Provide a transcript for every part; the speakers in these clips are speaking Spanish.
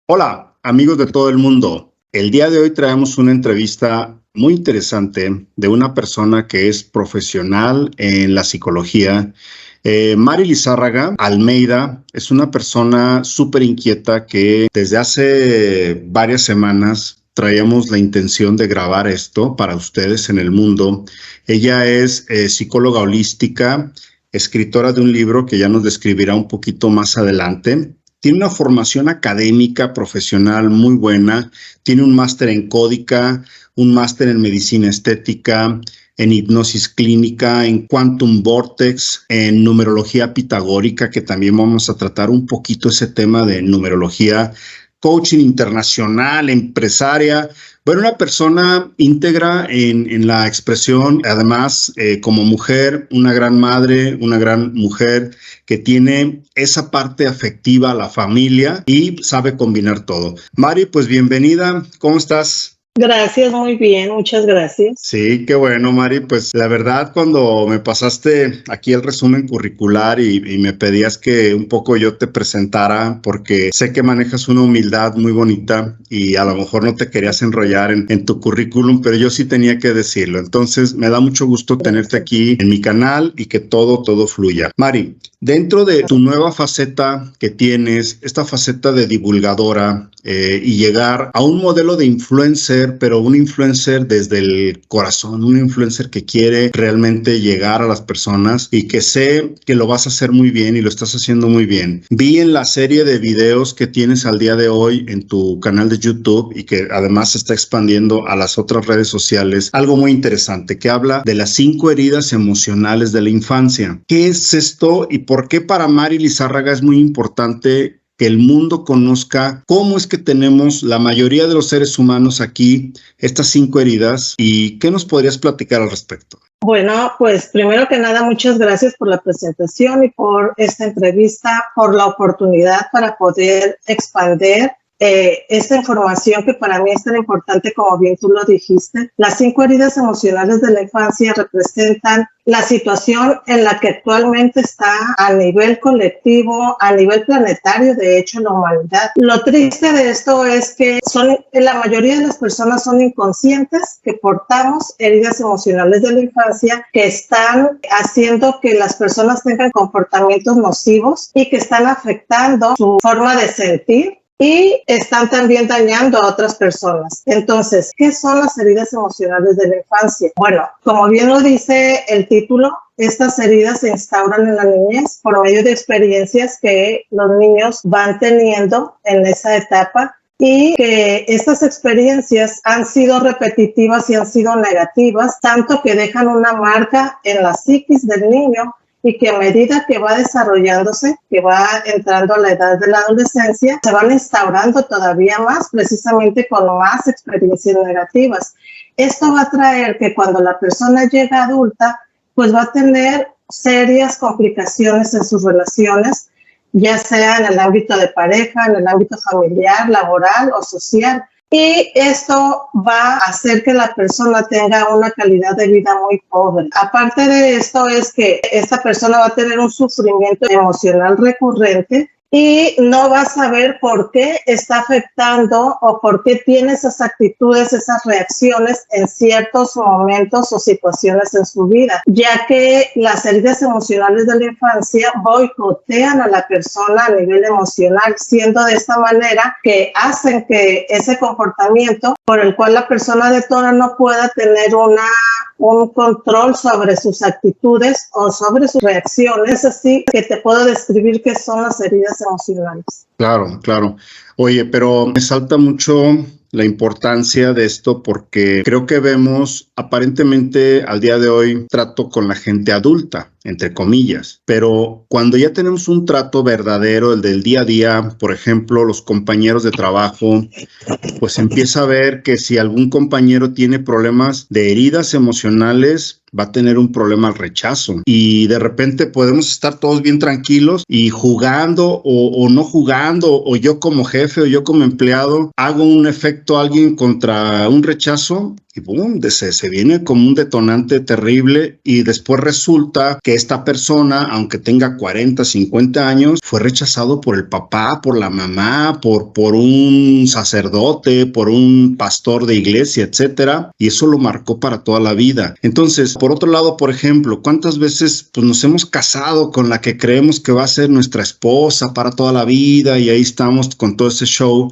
Hola, amigos de todo el mundo. El día de hoy traemos una entrevista muy interesante de una persona que es profesional en la psicología. Mari Lizárraga Almeida es una persona súper inquieta que desde hace varias semanas traíamos la intención de grabar esto para ustedes en el mundo. Ella es psicóloga holística, escritora de un libro que ya nos describirá un poquito más adelante. Tiene una formación académica, profesional muy buena. Tiene un máster en códica, un máster en medicina estética, en hipnosis clínica, en quantum vortex, en numerología pitagórica, que también vamos a tratar un poquito ese tema de numerología, coaching internacional, empresaria. Bueno, una persona íntegra en la expresión, además como mujer, una gran madre, una gran mujer que tiene esa parte afectiva a la familia y sabe combinar todo. Mari, pues bienvenida, ¿cómo estás? Gracias, muy bien, muchas gracias. Sí, qué bueno, Mari. Pues la verdad, cuando me pasaste aquí el resumen curricular y me pedías que un poco yo te presentara, porque sé que manejas una humildad muy bonita y a lo mejor no te querías enrollar en tu currículum, pero yo sí tenía que decirlo. Entonces, me da mucho gusto tenerte aquí en mi canal y que todo fluya. Mari, dentro de tu nueva faceta que tienes, esta faceta de divulgadora, y llegar a un modelo de influencer, pero un influencer desde el corazón, un influencer que quiere realmente llegar a las personas y que sé que lo vas a hacer muy bien y lo estás haciendo muy bien. Vi en la serie de videos que tienes al día de hoy en tu canal de YouTube y que además se está expandiendo a las otras redes sociales, algo muy interesante que habla de las 5 heridas emocionales de la infancia. ¿Qué es esto y por qué para Mari Lizárraga es muy importante que el mundo conozca cómo es que tenemos la mayoría de los seres humanos aquí estas 5 heridas y qué nos podrías platicar al respecto? Bueno, pues primero que nada, muchas gracias por la presentación y por esta entrevista, por la oportunidad para poder expandir esta información que para mí es tan importante, como bien tú lo dijiste. Las 5 heridas emocionales de la infancia representan la situación en la que actualmente está a nivel colectivo, a nivel planetario, de hecho, la humanidad. Lo triste de esto es que la mayoría de las personas son inconscientes que portamos heridas emocionales de la infancia que están haciendo que las personas tengan comportamientos nocivos y que están afectando su forma de sentir y están también dañando a otras personas. Entonces, ¿qué son las heridas emocionales de la infancia? Bueno, como bien lo dice el título, estas heridas se instauran en la niñez por medio de experiencias que los niños van teniendo en esa etapa y que estas experiencias han sido repetitivas y han sido negativas, tanto que dejan una marca en la psiquis del niño y que a medida que va desarrollándose, que va entrando a la edad de la adolescencia, se van instaurando todavía más, precisamente con más experiencias negativas. Esto va a traer que cuando la persona llega adulta, pues va a tener serias complicaciones en sus relaciones, ya sea en el ámbito de pareja, en el ámbito familiar, laboral o social. Y esto va a hacer que la persona tenga una calidad de vida muy pobre. Aparte de esto es que esta persona va a tener un sufrimiento emocional recurrente y no va a saber por qué está afectando o por qué tiene esas actitudes, esas reacciones en ciertos momentos o situaciones en su vida, ya que las heridas emocionales de la infancia boicotean a la persona a nivel emocional, siendo de esta manera que hacen que ese comportamiento por el cual la persona detona no pueda tener un control sobre sus actitudes o sobre sus reacciones. Así que te puedo describir qué son las heridas emocionales. Claro. Oye, pero me salta mucho la importancia de esto porque creo que vemos aparentemente al día de hoy trato con la gente adulta, entre comillas, pero cuando ya tenemos un trato verdadero, el del día a día, por ejemplo, los compañeros de trabajo, pues empieza a ver que si algún compañero tiene problemas de heridas emocionales, va a tener un problema al rechazo y de repente podemos estar todos bien tranquilos y jugando o no jugando, o yo como jefe o yo como empleado hago un efecto a alguien contra un rechazo y boom, se viene como un detonante terrible y después resulta que esta persona, aunque tenga 40, 50 años, fue rechazado por el papá, por la mamá, por un sacerdote, por un pastor de iglesia, etcétera, y eso lo marcó para toda la vida. Entonces, por otro lado, por ejemplo, ¿cuántas veces pues, nos hemos casado con la que creemos que va a ser nuestra esposa para toda la vida y ahí estamos con todo ese show?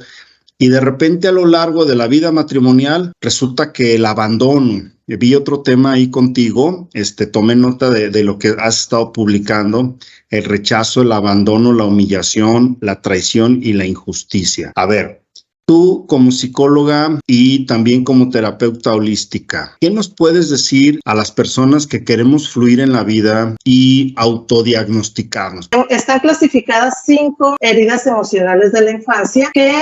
Y de repente a lo largo de la vida matrimonial resulta que el abandono. Vi otro tema ahí contigo, tomé nota de lo que has estado publicando, el rechazo, el abandono, la humillación, la traición y la injusticia. A ver, tú como psicóloga y también como terapeuta holística, ¿qué nos puedes decir a las personas que queremos fluir en la vida y autodiagnosticarnos? Están clasificadas 5 heridas emocionales de la infancia que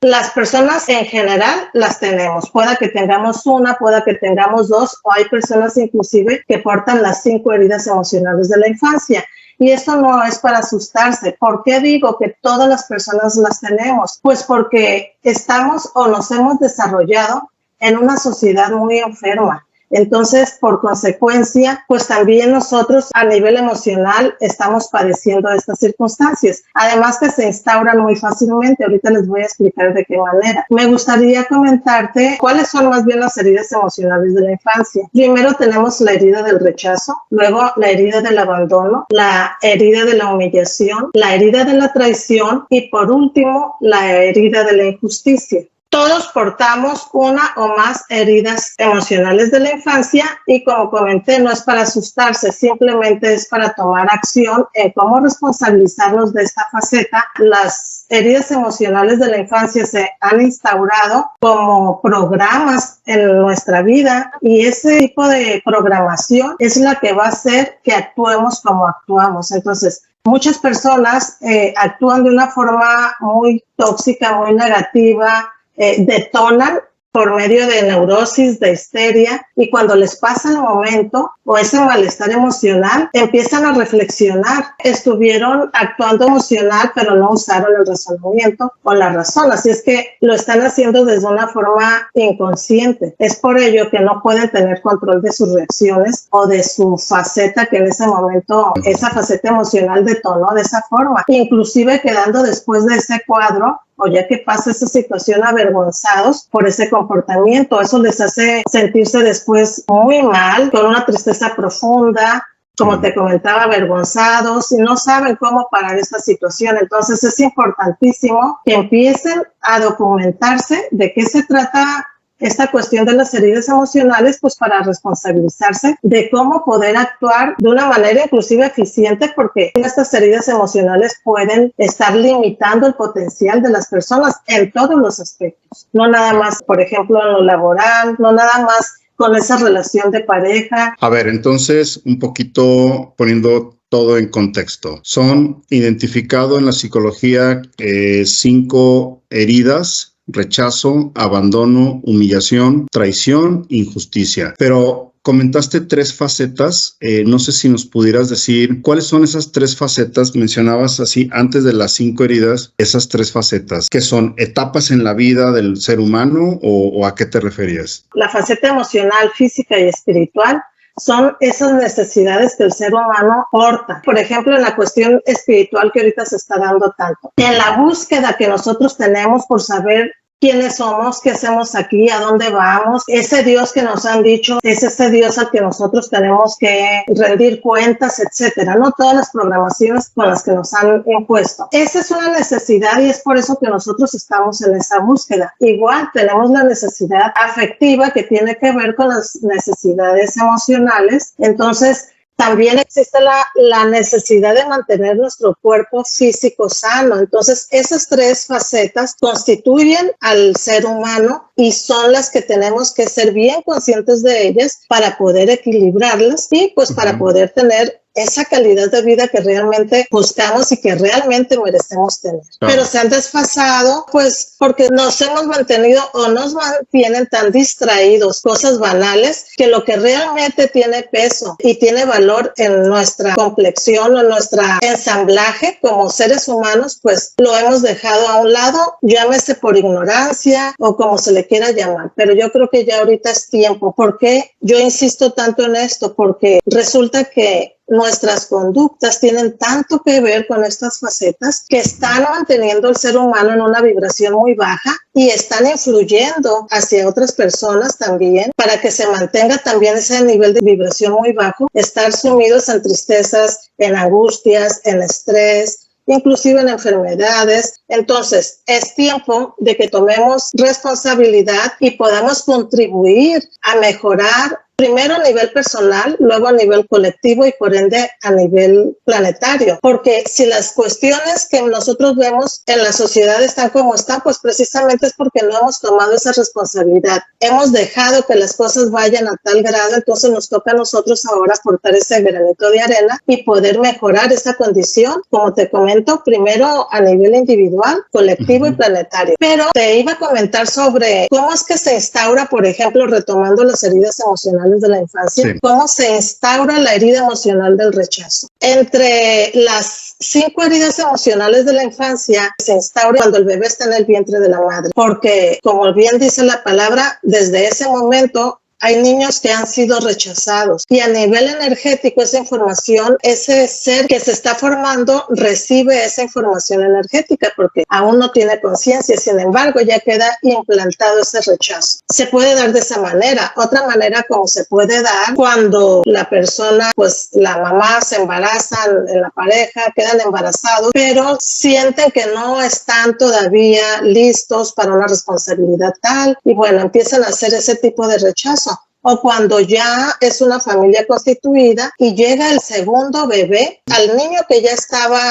las personas en general las tenemos. Pueda que tengamos una, pueda que tengamos 2, o hay personas inclusive que portan las 5 heridas emocionales de la infancia. Y esto no es para asustarse. ¿Por qué digo que todas las personas las tenemos? Pues porque estamos o nos hemos desarrollado en una sociedad muy enferma. Entonces, por consecuencia, pues también nosotros a nivel emocional estamos padeciendo estas circunstancias. Además que se instauran muy fácilmente. Ahorita les voy a explicar de qué manera. Me gustaría comentarte cuáles son más bien las heridas emocionales de la infancia. Primero tenemos la herida del rechazo, luego la herida del abandono, la herida de la humillación, la herida de la traición y por último, la herida de la injusticia. Todos portamos una o más heridas emocionales de la infancia y como comenté, no es para asustarse, simplemente es para tomar acción en cómo responsabilizarnos de esta faceta. Las heridas emocionales de la infancia se han instaurado como programas en nuestra vida y ese tipo de programación es la que va a hacer que actuemos como actuamos. Entonces, muchas personas actúan de una forma muy tóxica, muy negativa, detonan por medio de neurosis, de histeria, y cuando les pasa el momento o ese malestar emocional, empiezan a reflexionar. Estuvieron actuando emocional, pero no usaron el razonamiento o la razón, así es que lo están haciendo desde una forma inconsciente. Es por ello que no pueden tener control de sus reacciones o de su faceta que en ese momento, esa faceta emocional detonó de esa forma, inclusive quedando después de ese cuadro o ya que pasa esa situación avergonzados por ese comportamiento. Eso les hace sentirse después muy mal, con una tristeza profunda, como te comentaba, avergonzados y no saben cómo parar esta situación. Entonces es importantísimo que empiecen a documentarse de qué se trata esta cuestión de las heridas emocionales, pues para responsabilizarse de cómo poder actuar de una manera inclusive eficiente, porque estas heridas emocionales pueden estar limitando el potencial de las personas en todos los aspectos. No nada más, por ejemplo, en lo laboral, no nada más con esa relación de pareja. A ver, entonces, un poquito poniendo todo en contexto. Son identificado en la psicología 5 heridas: rechazo, abandono, humillación, traición, injusticia. Pero comentaste 3 facetas. No sé si nos pudieras decir cuáles son esas 3 facetas. Mencionabas así antes de las 5 heridas, esas 3 facetas, que son etapas en la vida del ser humano o ¿a qué te referías? La faceta emocional, física y espiritual son esas necesidades que el ser humano porta. Por ejemplo, en la cuestión espiritual que ahorita se está dando tanto. En la búsqueda que nosotros tenemos por saber quiénes somos, qué hacemos aquí, a dónde vamos, ese Dios que nos han dicho, es ese Dios al que nosotros tenemos que rendir cuentas, etcétera, no todas las programaciones con las que nos han impuesto. Esa es una necesidad y es por eso que nosotros estamos en esa búsqueda. Igual tenemos la necesidad afectiva que tiene que ver con las necesidades emocionales. Entonces, también existe la necesidad de mantener nuestro cuerpo físico sano. Entonces, esas 3 facetas constituyen al ser humano y son las que tenemos que ser bien conscientes de ellas para poder equilibrarlas y pues para poder tener esa calidad de vida que realmente buscamos y que realmente merecemos tener. Pero se han desfasado, pues, porque nos hemos mantenido o nos mantienen tan distraídos, cosas banales, que lo que realmente tiene peso y tiene valor en nuestra complexión o en nuestro ensamblaje como seres humanos, pues lo hemos dejado a un lado, llámese por ignorancia o como se le quiera llamar, pero yo creo que ya ahorita es tiempo. ¿Por qué yo insisto tanto en esto? Porque resulta que nuestras conductas tienen tanto que ver con estas facetas que están manteniendo al ser humano en una vibración muy baja y están influyendo hacia otras personas también para que se mantenga también ese nivel de vibración muy bajo, estar sumidos en tristezas, en angustias, en estrés, inclusive en enfermedades. Entonces, es tiempo de que tomemos responsabilidad y podamos contribuir a mejorar primero a nivel personal, luego a nivel colectivo y por ende a nivel planetario. Porque si las cuestiones que nosotros vemos en la sociedad están como están, pues precisamente es porque no hemos tomado esa responsabilidad. Hemos dejado que las cosas vayan a tal grado, entonces nos toca a nosotros ahora aportar ese granito de arena y poder mejorar esa condición, como te comento, primero a nivel individual, colectivo y planetario. Pero te iba a comentar sobre cómo es que se instaura, por ejemplo, retomando las heridas emocionales de la infancia, sí, cómo se instaura la herida emocional del rechazo. Entre las 5 heridas emocionales de la infancia se instaura cuando el bebé está en el vientre de la madre, porque como bien dice la palabra, desde ese momento hay niños que han sido rechazados y a nivel energético esa información, ese ser que se está formando recibe esa información energética porque aún no tiene conciencia, sin embargo ya queda implantado ese rechazo. Se puede dar de esa manera. Otra manera como se puede dar cuando la persona, pues la mamá se embaraza en la pareja, quedan embarazados, pero sienten que no están todavía listos para una responsabilidad tal y bueno, empiezan a hacer ese tipo de rechazo. O cuando ya es una familia constituida y llega el segundo bebé, al niño que ya estaba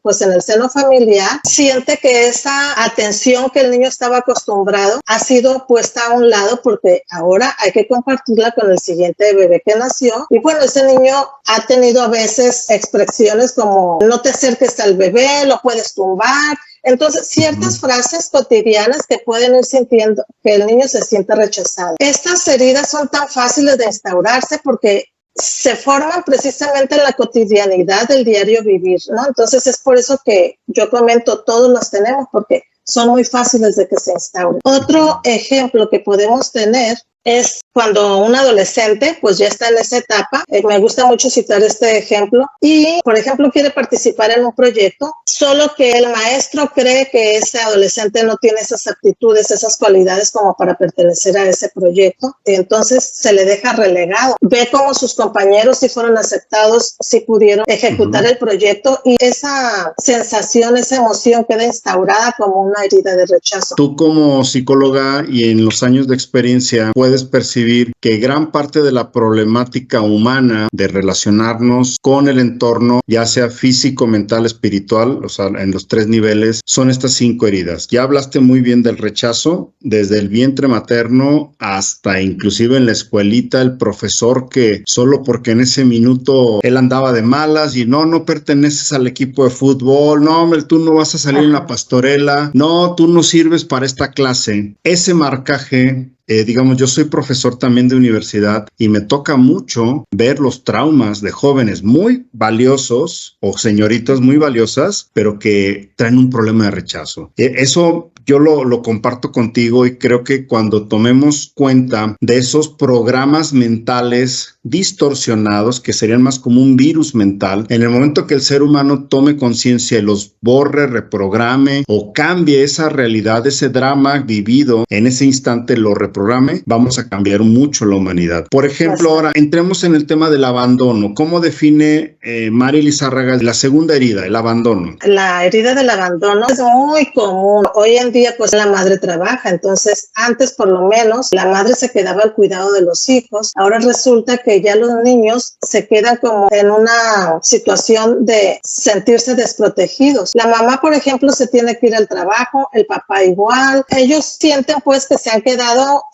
pues en el seno familiar, siente que esa atención que el niño estaba acostumbrado ha sido puesta a un lado porque ahora hay que compartirla con el siguiente bebé que nació. Y bueno, ese niño ha tenido a veces expresiones como no te acerques al bebé, lo puedes tumbar. Entonces, ciertas frases cotidianas que pueden ir sintiendo que el niño se siente rechazado. Estas heridas son tan fáciles de instaurarse porque se forman precisamente en la cotidianidad del diario vivir, ¿no? Entonces, es por eso que yo comento, todos las tenemos porque son muy fáciles de que se instauren. Otro ejemplo que podemos tener es cuando un adolescente pues ya está en esa etapa, me gusta mucho citar este ejemplo, y por ejemplo quiere participar en un proyecto, solo que el maestro cree que ese adolescente no tiene esas aptitudes, esas cualidades como para pertenecer a ese proyecto, y entonces se le deja relegado. Ve cómo sus compañeros sí fueron aceptados, sí pudieron ejecutar el proyecto y esa sensación, esa emoción queda instaurada como una herida de rechazo. Tú como psicóloga y en los años de experiencia puedes percibir que gran parte de la problemática humana de relacionarnos con el entorno, ya sea físico, mental, espiritual, o sea, en los 3 niveles, son estas 5 heridas. Ya hablaste muy bien del rechazo, desde el vientre materno hasta inclusive en la escuelita, el profesor que solo porque en ese minuto él andaba de malas y no perteneces al equipo de fútbol, no, hombre, tú no vas a salir en la pastorela, no, tú no sirves para esta clase. Ese marcaje, digamos, yo soy profesor también de universidad y me toca mucho ver los traumas de jóvenes muy valiosos o señoritas muy valiosas, pero que traen un problema de rechazo. Eso yo lo comparto contigo y creo que cuando tomemos cuenta de esos programas mentales distorsionados, que serían más como un virus mental, en el momento que el ser humano tome conciencia y los borre, reprograme o cambie esa realidad, ese drama vivido en ese instante, lo reprograme, vamos a cambiar mucho la humanidad. Por ejemplo, ahora entremos en el tema del abandono. ¿Cómo define Mari Lizárraga la segunda herida, el abandono? La herida del abandono es muy común. Hoy en día pues la madre trabaja, entonces antes por lo menos la madre se quedaba al cuidado de los hijos. Ahora resulta que ya los niños se quedan como en una situación de sentirse desprotegidos. La mamá, por ejemplo, se tiene que ir al trabajo, el papá igual. Ellos sienten pues que se han quedado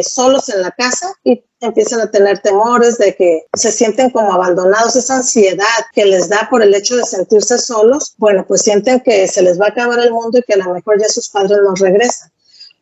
solos en la casa y empiezan a tener temores de que se sienten como abandonados, esa ansiedad que les da por el hecho de sentirse solos. Bueno, pues sienten que se les va a acabar el mundo y que a lo mejor ya sus padres no regresan.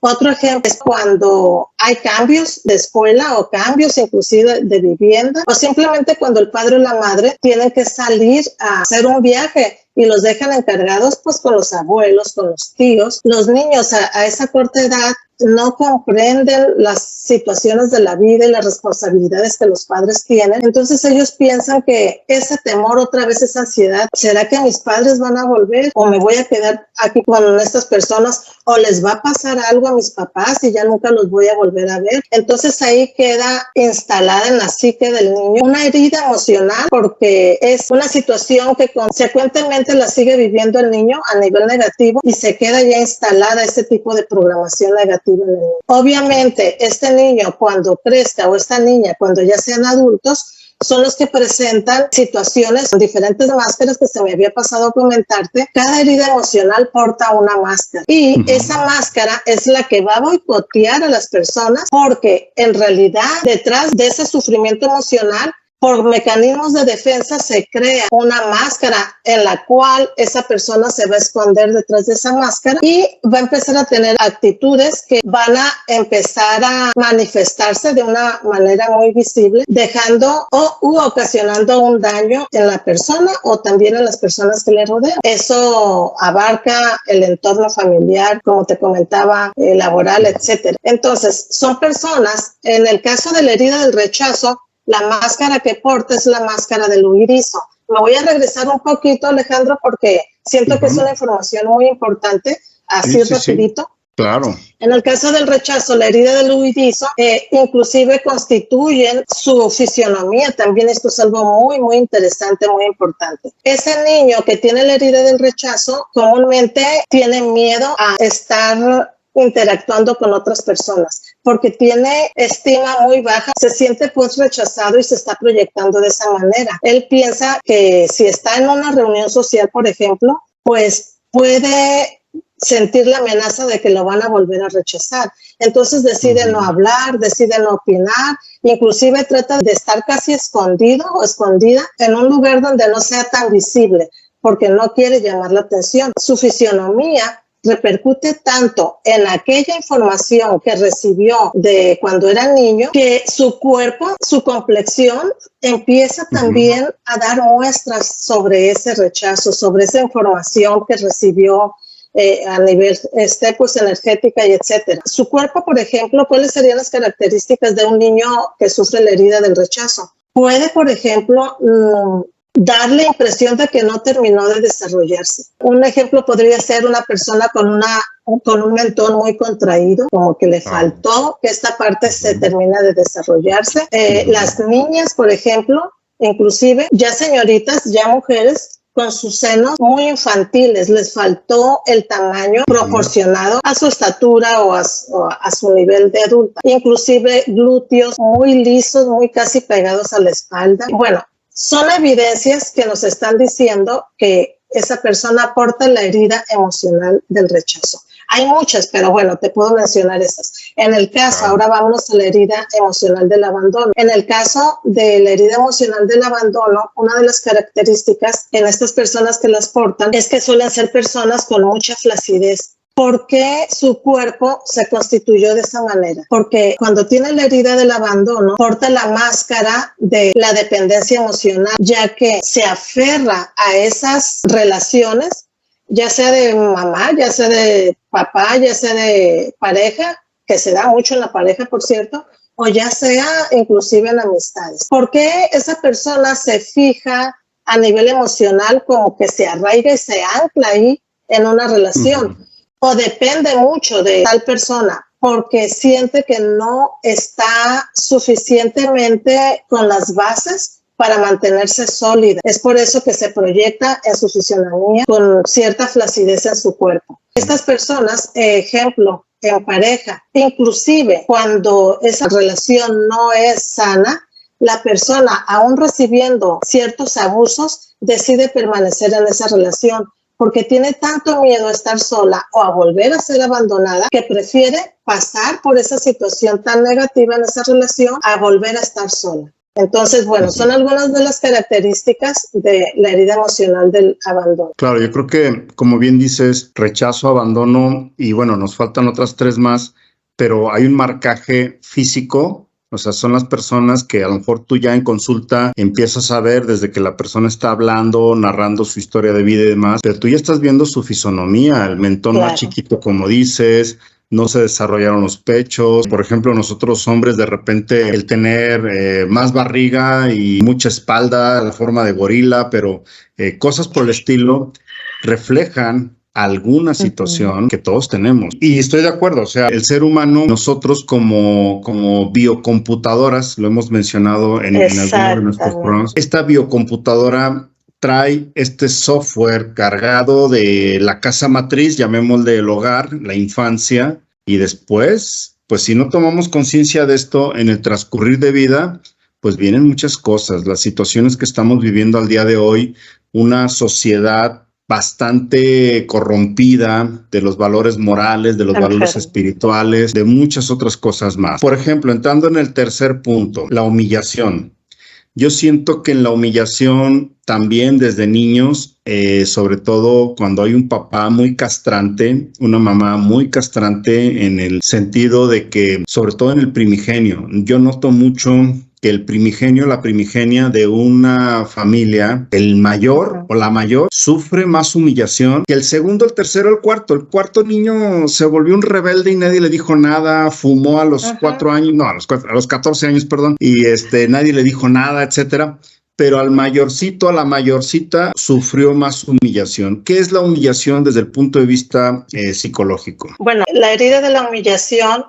Otro ejemplo es cuando hay cambios de escuela o cambios inclusive de vivienda, o simplemente cuando el padre o la madre tienen que salir a hacer un viaje y los dejan encargados pues con los abuelos, con los tíos. Los niños a esa corta edad no comprenden las situaciones de la vida y las responsabilidades que los padres tienen. Entonces ellos piensan que ese temor, otra vez esa ansiedad, ¿será que mis padres van a volver o me voy a quedar aquí con estas personas o les va a pasar algo a mis papás y ya nunca los voy a volver a ver? Entonces ahí queda instalada en la psique del niño una herida emocional, porque es una situación que consecuentemente la sigue viviendo el niño a nivel negativo y se queda ya instalada ese tipo de programación negativa en el niño. Obviamente este niño cuando crezca o esta niña cuando ya sean adultos son los que presentan situaciones con diferentes máscaras que se me había pasado a comentarte. Cada herida emocional porta una máscara y esa máscara es la que va a boicotear a las personas, porque en realidad detrás de ese sufrimiento emocional, por mecanismos de defensa, se crea una máscara en la cual esa persona se va a esconder detrás de esa máscara y va a empezar a tener actitudes que van a empezar a manifestarse de una manera muy visible, dejando u ocasionando un daño en la persona o también en las personas que le rodean. Eso abarca el entorno familiar, como te comentaba, laboral, etcétera. Entonces, son personas, en el caso de la herida del rechazo, la máscara que porta es la máscara del huirizo. Me voy a regresar un poquito, Alejandro, porque siento que es una información muy importante, así rapidito. Sí. Claro. En el caso del rechazo, la herida del huirizo, inclusive constituyen su fisionomía. También esto es algo muy, muy interesante, muy importante. Ese niño que tiene la herida del rechazo comúnmente tiene miedo a estar interactuando con otras personas porque tiene estima muy baja, se siente pues rechazado y se está proyectando de esa manera. Él piensa que si está en una reunión social, por ejemplo, pues puede sentir la amenaza de que lo van a volver a rechazar. Entonces decide no hablar, decide no opinar, inclusive trata de estar casi escondido o escondida en un lugar donde no sea tan visible porque no quiere llamar la atención. Su fisionomía repercute tanto en aquella información que recibió de cuando era niño, que su cuerpo, su complexión empieza también a dar muestras sobre ese rechazo, sobre esa información que recibió a nivel pues energética y etcétera. Su cuerpo, por ejemplo, ¿cuáles serían las características de un niño que sufre la herida del rechazo? Puede, por ejemplo, dar la impresión de que no terminó de desarrollarse. Un ejemplo podría ser una persona con un mentón muy contraído, como que le faltó que esta parte se termina de desarrollarse. Las niñas, por ejemplo, inclusive ya señoritas, ya mujeres, con sus senos muy infantiles, les faltó el tamaño proporcionado a su estatura o a su nivel de adulta. Inclusive glúteos muy lisos, muy casi pegados a la espalda. Bueno, son evidencias que nos están diciendo que esa persona porta la herida emocional del rechazo. Hay muchas, pero bueno, te puedo mencionar esas. En el caso, ahora vámonos a la herida emocional del abandono. En el caso de la herida emocional del abandono, una de las características en estas personas que las portan es que suelen ser personas con mucha flacidez. ¿Por qué su cuerpo se constituyó de esa manera? Porque cuando tiene la herida del abandono, porta la máscara de la dependencia emocional, ya que se aferra a esas relaciones, ya sea de mamá, ya sea de papá, ya sea de pareja, que se da mucho en la pareja, por cierto, o ya sea inclusive en amistades. ¿Por qué esa persona se fija a nivel emocional, como que se arraiga y se ancla ahí en una relación? O depende mucho de tal persona porque siente que no está suficientemente con las bases para mantenerse sólida. Es por eso que se proyecta en su fisionomía con cierta flacidez en su cuerpo. Estas personas, ejemplo, en pareja, inclusive cuando esa relación no es sana, la persona, aún recibiendo ciertos abusos, decide permanecer en esa relación, porque tiene tanto miedo a estar sola o a volver a ser abandonada que prefiere pasar por esa situación tan negativa en esa relación a volver a estar sola. Entonces, bueno, son algunas de las características de la herida emocional del abandono. Claro, yo creo que, como bien dices, rechazo, abandono y bueno, nos faltan otras tres más, pero hay un marcaje físico. O sea, son las personas que a lo mejor tú ya en consulta empiezas a ver desde que la persona está hablando, narrando su historia de vida y demás, pero tú ya estás viendo su fisonomía, el mentón más chiquito, como dices, no se desarrollaron los pechos. Por ejemplo, nosotros hombres, de repente, el tener más barriga y mucha espalda, la forma de gorila, pero cosas por el estilo, reflejan alguna situación que todos tenemos. Y estoy de acuerdo, o sea, el ser humano, nosotros como biocomputadoras, lo hemos mencionado en algunos de nuestros programas, esta biocomputadora trae este software cargado de la casa matriz, llamémosle el hogar, la infancia, y después, pues si no tomamos conciencia de esto en el transcurrir de vida, pues vienen muchas cosas, las situaciones que estamos viviendo al día de hoy, una sociedad bastante corrompida de los valores morales, de los valores espirituales, de muchas otras cosas más. Por ejemplo, entrando en el tercer punto, la humillación. Yo siento que en la humillación también desde niños, sobre todo cuando hay un papá muy castrante, una mamá muy castrante en el sentido de que, sobre todo en el primigenio, yo noto mucho que el primigenio, la primigenia de una familia, el mayor o la mayor, sufre más humillación que el segundo, el tercero, el cuarto. El cuarto niño se volvió un rebelde y nadie le dijo nada, fumó a los 4 años, no, a los 14 años, perdón, y nadie le dijo nada, etcétera. Pero al mayorcito, a la mayorcita, sufrió más humillación. ¿Qué es la humillación desde el punto de vista psicológico? Bueno, la herida de la humillación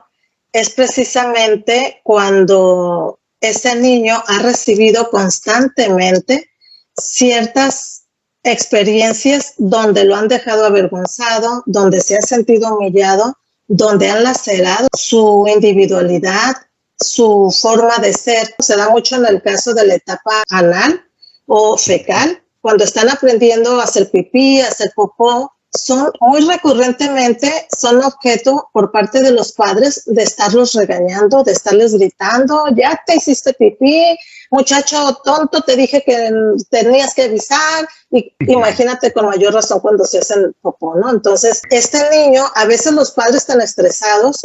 es precisamente cuando ese niño ha recibido constantemente ciertas experiencias donde lo han dejado avergonzado, donde se ha sentido humillado, donde han lacerado su individualidad, su forma de ser. Se da mucho en el caso de la etapa anal o fecal, cuando están aprendiendo a hacer pipí, a hacer popó. Son muy recurrentemente, son objeto por parte de los padres de estarlos regañando, de estarles gritando, ya te hiciste pipí, muchacho tonto, te dije que tenías que avisar, y imagínate con mayor razón cuando se hace el popó, ¿no? Entonces, este niño, a veces los padres tan estresados,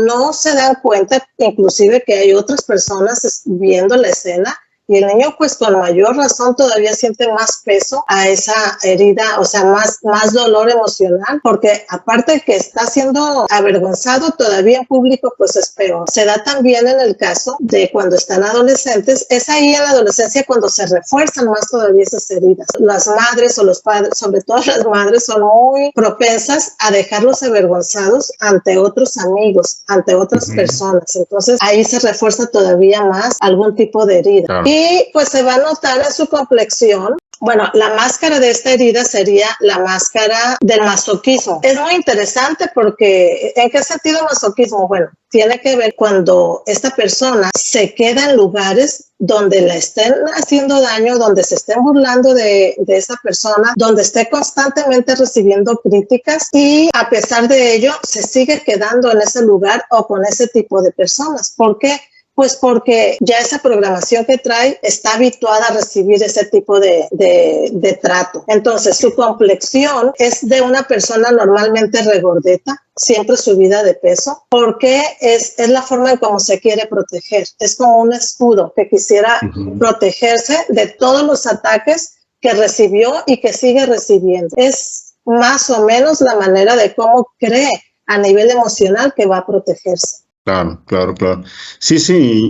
no se dan cuenta, inclusive que hay otras personas viendo la escena, y el niño, pues con mayor razón, todavía siente más peso a esa herida, o sea, más dolor emocional, porque aparte de que está siendo avergonzado todavía en público, pues es peor. Se da también en el caso de cuando están adolescentes, es ahí en la adolescencia cuando se refuerzan más todavía esas heridas. Las madres o los padres, sobre todo las madres, son muy propensas a dejarlos avergonzados ante otros amigos, ante otras personas. Entonces, ahí se refuerza todavía más algún tipo de herida. Claro. Y pues se va a notar en su complexión. Bueno, la máscara de esta herida sería la máscara del masoquismo. Es muy interesante porque ¿en qué sentido masoquismo? Bueno, tiene que ver cuando esta persona se queda en lugares donde le estén haciendo daño, donde se estén burlando de esa persona, donde esté constantemente recibiendo críticas y a pesar de ello se sigue quedando en ese lugar o con ese tipo de personas. ¿Por qué? Pues porque ya esa programación que trae está habituada a recibir ese tipo de trato. Entonces, su complexión es de una persona normalmente regordeta, siempre subida de peso, porque es la forma en cómo se quiere proteger. Es como un escudo que quisiera protegerse de todos los ataques que recibió y que sigue recibiendo. Es más o menos la manera de cómo cree a nivel emocional que va a protegerse. Claro. Sí,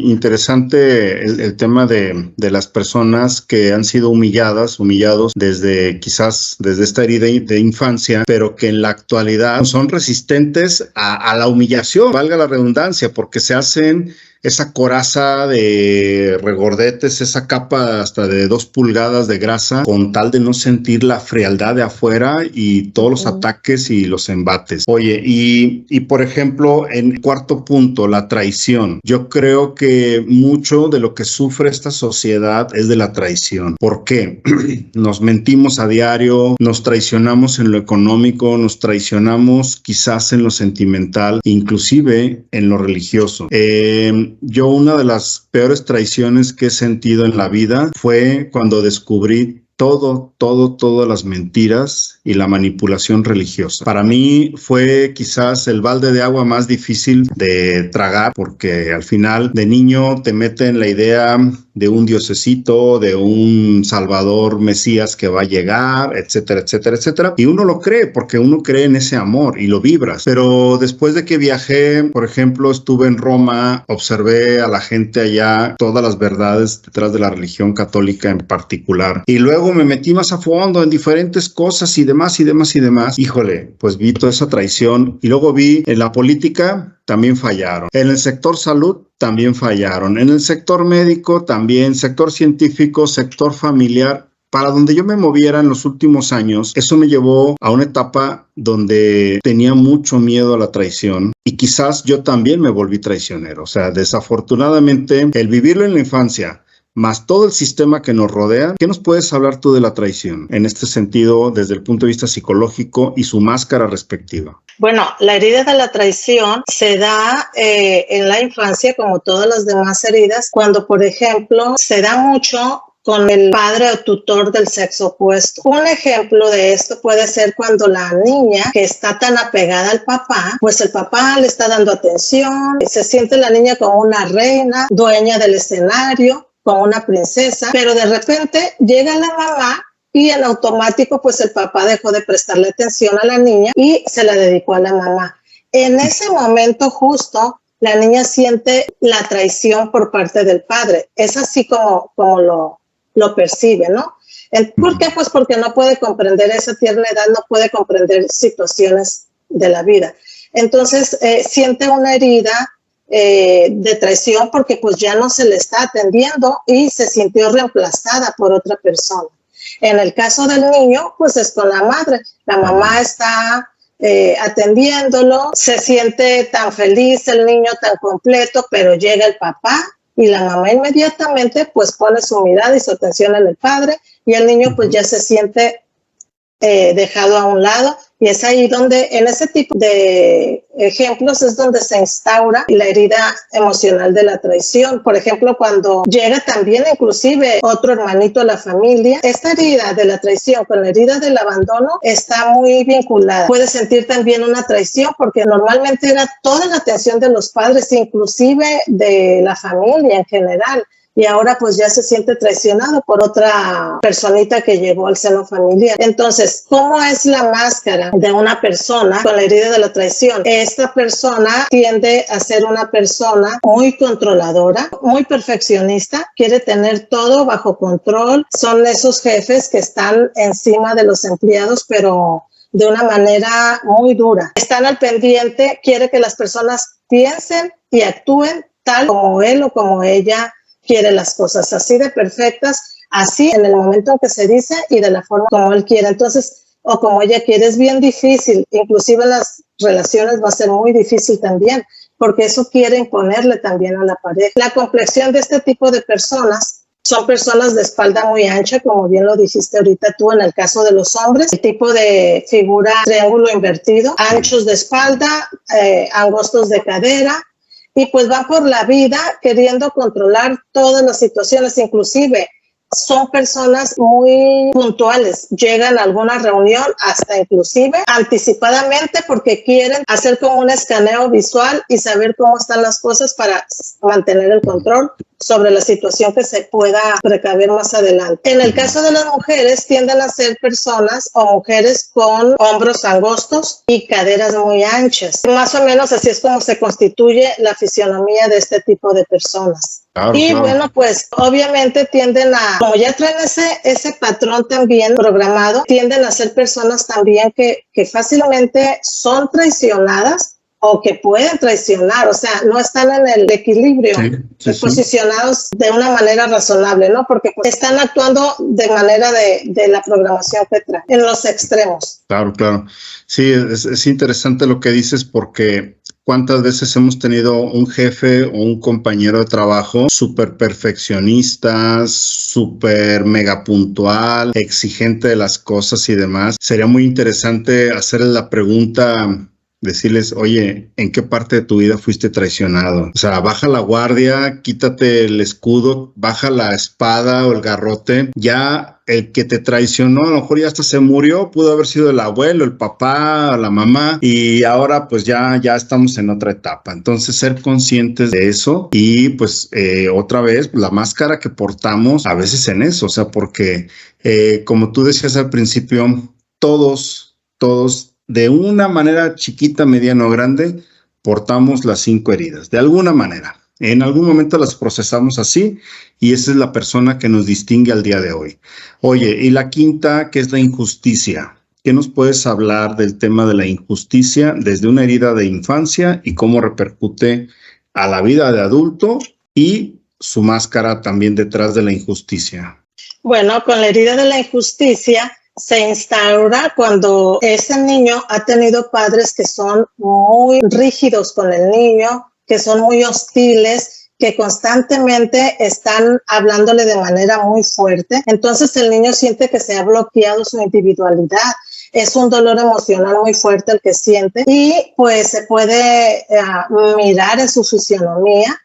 interesante el tema de las personas que han sido humillados quizás desde esta herida de infancia, pero que en la actualidad son resistentes a la humillación, valga la redundancia, porque se hacen esa coraza de regordetes, esa capa hasta de 2 pulgadas de grasa, con tal de no sentir la frialdad de afuera y todos los ataques y los embates. Oye, y por ejemplo, en cuarto punto, la traición. Yo creo que mucho de lo que sufre esta sociedad es de la traición. ¿Por qué? Nos mentimos a diario, nos traicionamos en lo económico, nos traicionamos quizás en lo sentimental, inclusive en lo religioso. Yo una de las peores traiciones que he sentido en la vida fue cuando descubrí todas las mentiras y la manipulación religiosa. Para mí fue quizás el balde de agua más difícil de tragar porque al final de niño te meten la idea de un diosecito, de un salvador mesías que va a llegar, etcétera, etcétera, etcétera. Y uno lo cree porque uno cree en ese amor y lo vibras. Pero después de que viajé, por ejemplo, estuve en Roma, observé a la gente allá, todas las verdades detrás de la religión católica en particular. Y luego me metí más a fondo en diferentes cosas y demás y demás y demás. Híjole, pues vi toda esa traición. Y luego vi en la política también fallaron. En el sector salud también fallaron. En el sector médico también, sector científico, sector familiar. Para donde yo me moviera en los últimos años, eso me llevó a una etapa donde tenía mucho miedo a la traición y quizás yo también me volví traicionero. O sea, desafortunadamente, el vivirlo en la infancia, más todo el sistema que nos rodea. ¿Qué nos puedes hablar tú de la traición en este sentido desde el punto de vista psicológico y su máscara respectiva? Bueno, la herida de la traición se da en la infancia como todas las demás heridas cuando, por ejemplo, se da mucho con el padre o tutor del sexo opuesto. Un ejemplo de esto puede ser cuando la niña que está tan apegada al papá, pues el papá le está dando atención, se siente la niña como una reina, dueña del escenario, como una princesa, pero de repente llega la mamá y en automático pues el papá dejó de prestarle atención a la niña y se la dedicó a la mamá. En ese momento justo la niña siente la traición por parte del padre. Es así como lo percibe, ¿no? ¿Por qué? Pues porque no puede comprender esa tierna edad, no puede comprender situaciones de la vida. Entonces siente una herida de traición porque pues ya no se le está atendiendo y se sintió reemplazada por otra persona. En el caso del niño, pues es con la madre. La mamá está atendiéndolo, se siente tan feliz el niño, tan completo, pero llega el papá y la mamá inmediatamente pues pone su mirada y su atención en el padre y el niño pues ya se siente dejado a un lado. Y es ahí donde, en ese tipo de ejemplos, es donde se instaura la herida emocional de la traición. Por ejemplo, cuando llega también inclusive otro hermanito a la familia, esta herida de la traición con la herida del abandono está muy vinculada. Puede sentir también una traición porque normalmente era toda la atención de los padres, inclusive de la familia en general. Y ahora pues ya se siente traicionado por otra personita que llegó al seno familiar. Entonces, ¿cómo es la máscara de una persona con la herida de la traición? Esta persona tiende a ser una persona muy controladora, muy perfeccionista, quiere tener todo bajo control. Son esos jefes que están encima de los empleados, pero de una manera muy dura. Están al pendiente, quiere que las personas piensen y actúen tal como él o como ella quiere las cosas, así de perfectas, así en el momento en que se dice y de la forma como él quiere. Entonces, o como ella quiere, es bien difícil. Inclusive en las relaciones va a ser muy difícil también, porque eso quiere imponerle también a la pareja. La complexión de este tipo de personas son personas de espalda muy ancha, como bien lo dijiste ahorita tú en el caso de los hombres, el tipo de figura triángulo invertido, anchos de espalda, angostos de cadera, y pues van por la vida queriendo controlar todas las situaciones, inclusive son personas muy puntuales, llegan a alguna reunión hasta inclusive anticipadamente porque quieren hacer como un escaneo visual y saber cómo están las cosas para mantener el control sobre la situación que se pueda precaver más adelante. En el caso de las mujeres, tienden a ser personas o mujeres con hombros angostos y caderas muy anchas. Más o menos así es como se constituye la fisionomía de este tipo de personas. Claro, y claro. Bueno, pues obviamente tienden a, como ya traen ese patrón también programado, tienden a ser personas también que fácilmente son traicionadas o que pueden traicionar, o sea, no están en el equilibrio, posicionados de una manera razonable, ¿no? Porque pues, están actuando de manera de la programación que traen, en los extremos. Claro, claro. Sí, es interesante lo que dices porque ¿cuántas veces hemos tenido un jefe o un compañero de trabajo súper perfeccionista, súper mega puntual, exigente de las cosas y demás? Sería muy interesante hacerle la pregunta, decirles, oye, ¿en qué parte de tu vida fuiste traicionado? O sea, baja la guardia, quítate el escudo, baja la espada o el garrote. Ya el que te traicionó, a lo mejor ya hasta se murió, pudo haber sido el abuelo, el papá, la mamá, y ahora pues ya estamos en otra etapa. Entonces, ser conscientes de eso y pues otra vez, la máscara que portamos a veces en eso, o sea, porque como tú decías al principio, todos, de una manera chiquita, mediana o grande, portamos las 5 heridas, de alguna manera. En algún momento las procesamos así y esa es la persona que nos distingue al día de hoy. Oye, y la quinta, que es la injusticia. ¿Qué nos puedes hablar del tema de la injusticia desde una herida de infancia y cómo repercute a la vida de adulto y su máscara también detrás de la injusticia? Bueno, con la herida de la injusticia se instaura cuando ese niño ha tenido padres que son muy rígidos con el niño, que son muy hostiles, que constantemente están hablándole de manera muy fuerte. Entonces el niño siente que se ha bloqueado su individualidad. Es un dolor emocional muy fuerte el que siente y pues se puede mirar en su fisionomía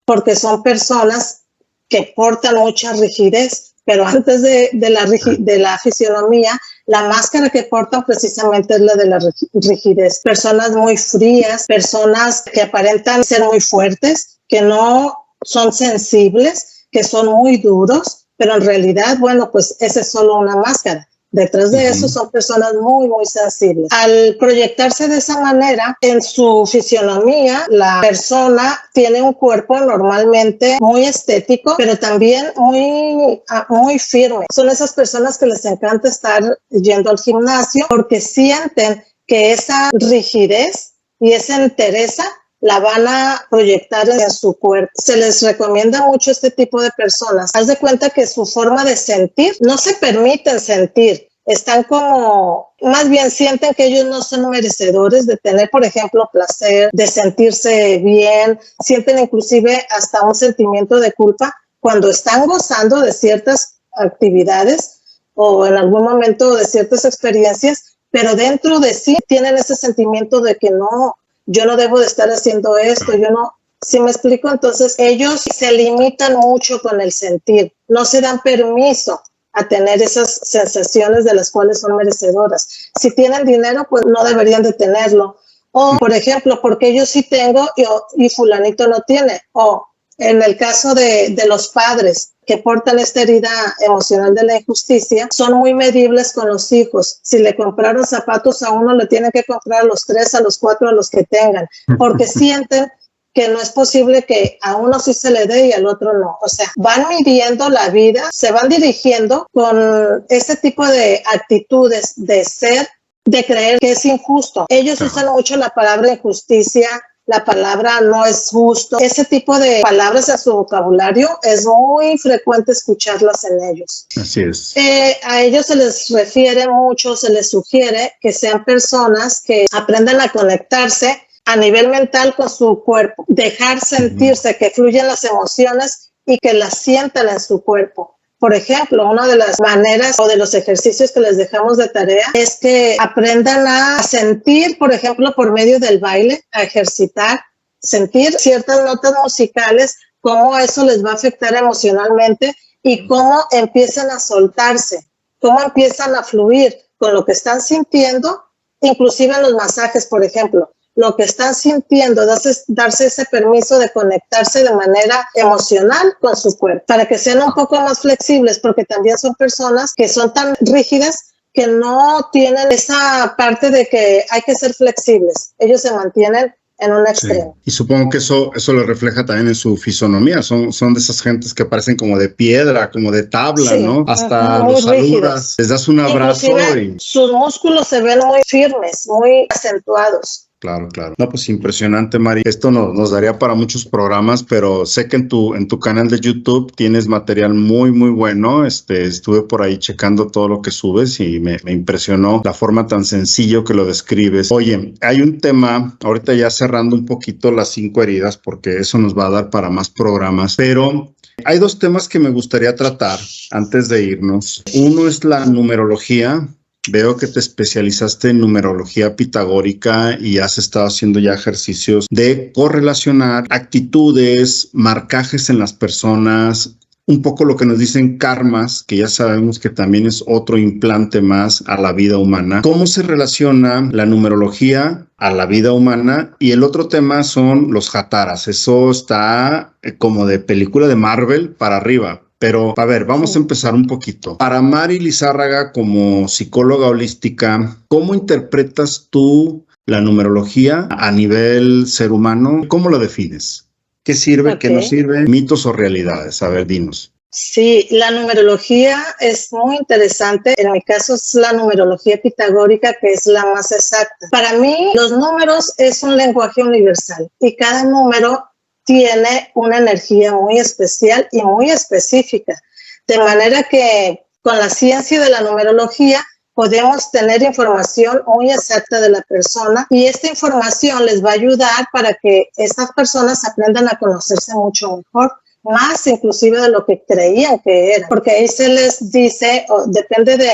porque son personas que portan mucha rigidez. Pero antes de la fisionomía, la máscara que portan precisamente es la de la rigidez. Personas muy frías, personas que aparentan ser muy fuertes, que no son sensibles, que son muy duros, pero en realidad, bueno, pues esa es solo una máscara. Detrás de eso son personas muy, muy sensibles. Al proyectarse de esa manera, en su fisionomía, la persona tiene un cuerpo normalmente muy estético, pero también muy firme. Son esas personas que les encanta estar yendo al gimnasio porque sienten que esa rigidez y esa entereza la van a proyectar en su cuerpo. Se les recomienda mucho este tipo de personas. Haz de cuenta que su forma de sentir, no se permiten sentir. Están como, más bien sienten que ellos no son merecedores de tener, por ejemplo, placer, de sentirse bien. Sienten inclusive hasta un sentimiento de culpa cuando están gozando de ciertas actividades o en algún momento de ciertas experiencias, pero dentro de sí tienen ese sentimiento de que no, yo no debo de estar haciendo esto, yo no, ¿sí me explico? Entonces ellos se limitan mucho con el sentir, no se dan permiso a tener esas sensaciones de las cuales son merecedoras. Si tienen dinero, pues no deberían de tenerlo. O, por ejemplo, porque yo sí tengo y fulanito no tiene. O en el caso de los padres que portan esta herida emocional de la injusticia, son muy medibles con los hijos. Si le compraron zapatos a uno, le tienen que comprar a los 3, a los 4, a los que tengan, porque sienten que no es posible que a uno sí se le dé y al otro no. O sea, van midiendo la vida, se van dirigiendo con ese tipo de actitudes de ser, de creer que es injusto. Ellos usan mucho la palabra injusticia, la palabra no es justo. Ese tipo de palabras en su vocabulario es muy frecuente escucharlas en ellos. Así es. A ellos se les refiere mucho, se les sugiere que sean personas que aprendan a conectarse a nivel mental con su cuerpo, dejar sentirse, que fluyan las emociones y que las sientan en su cuerpo. Por ejemplo, una de las maneras o de los ejercicios que les dejamos de tarea es que aprendan a sentir, por ejemplo, por medio del baile, a ejercitar, sentir ciertas notas musicales, cómo eso les va a afectar emocionalmente y cómo empiezan a soltarse, cómo empiezan a fluir con lo que están sintiendo, inclusive en los masajes, por ejemplo. Lo que están sintiendo, darse ese permiso de conectarse de manera emocional con su cuerpo, para que sean un poco más flexibles, porque también son personas que son tan rígidas que no tienen esa parte de que hay que ser flexibles. Ellos se mantienen en un extremo. Sí. Y supongo que eso lo refleja también en su fisonomía. Son de esas gentes que parecen como de piedra, como de tabla, sí, ¿no? Hasta los saludas, les das un abrazo. Y sus músculos se ven muy firmes, muy acentuados. Claro, claro. No, pues impresionante, Mari. Esto nos daría para muchos programas, pero sé que en tu canal de YouTube tienes material muy, muy bueno. Estuve por ahí checando todo lo que subes y me impresionó la forma tan sencillo que lo describes. Oye, hay un tema, ahorita ya cerrando un poquito las 5 heridas, porque eso nos va a dar para más programas, pero hay 2 temas que me gustaría tratar antes de irnos. Uno es la numerología Veo que te especializaste en numerología pitagórica y has estado haciendo ya ejercicios de correlacionar actitudes, marcajes en las personas, un poco lo que nos dicen karmas, que ya sabemos que también es otro implante más a la vida humana. ¿Cómo se relaciona la numerología a la vida humana? Y el otro tema son los jataras. Eso está como de película de Marvel para arriba. Pero, a ver, vamos a empezar un poquito. Para Mari Lizárraga, como psicóloga holística, ¿cómo interpretas tú la numerología a nivel ser humano? ¿Cómo la defines? ¿Qué sirve, qué no sirve? ¿Mitos o realidades? A ver, dinos. Sí, la numerología es muy interesante. En mi caso es la numerología pitagórica, que es la más exacta. Para mí, los números es un lenguaje universal y cada número tiene una energía muy especial y muy específica. De manera que con la ciencia de la numerología podemos tener información muy exacta de la persona y esta información les va a ayudar para que estas personas aprendan a conocerse mucho mejor, más inclusive de lo que creían que era, porque ahí se les dice, depende de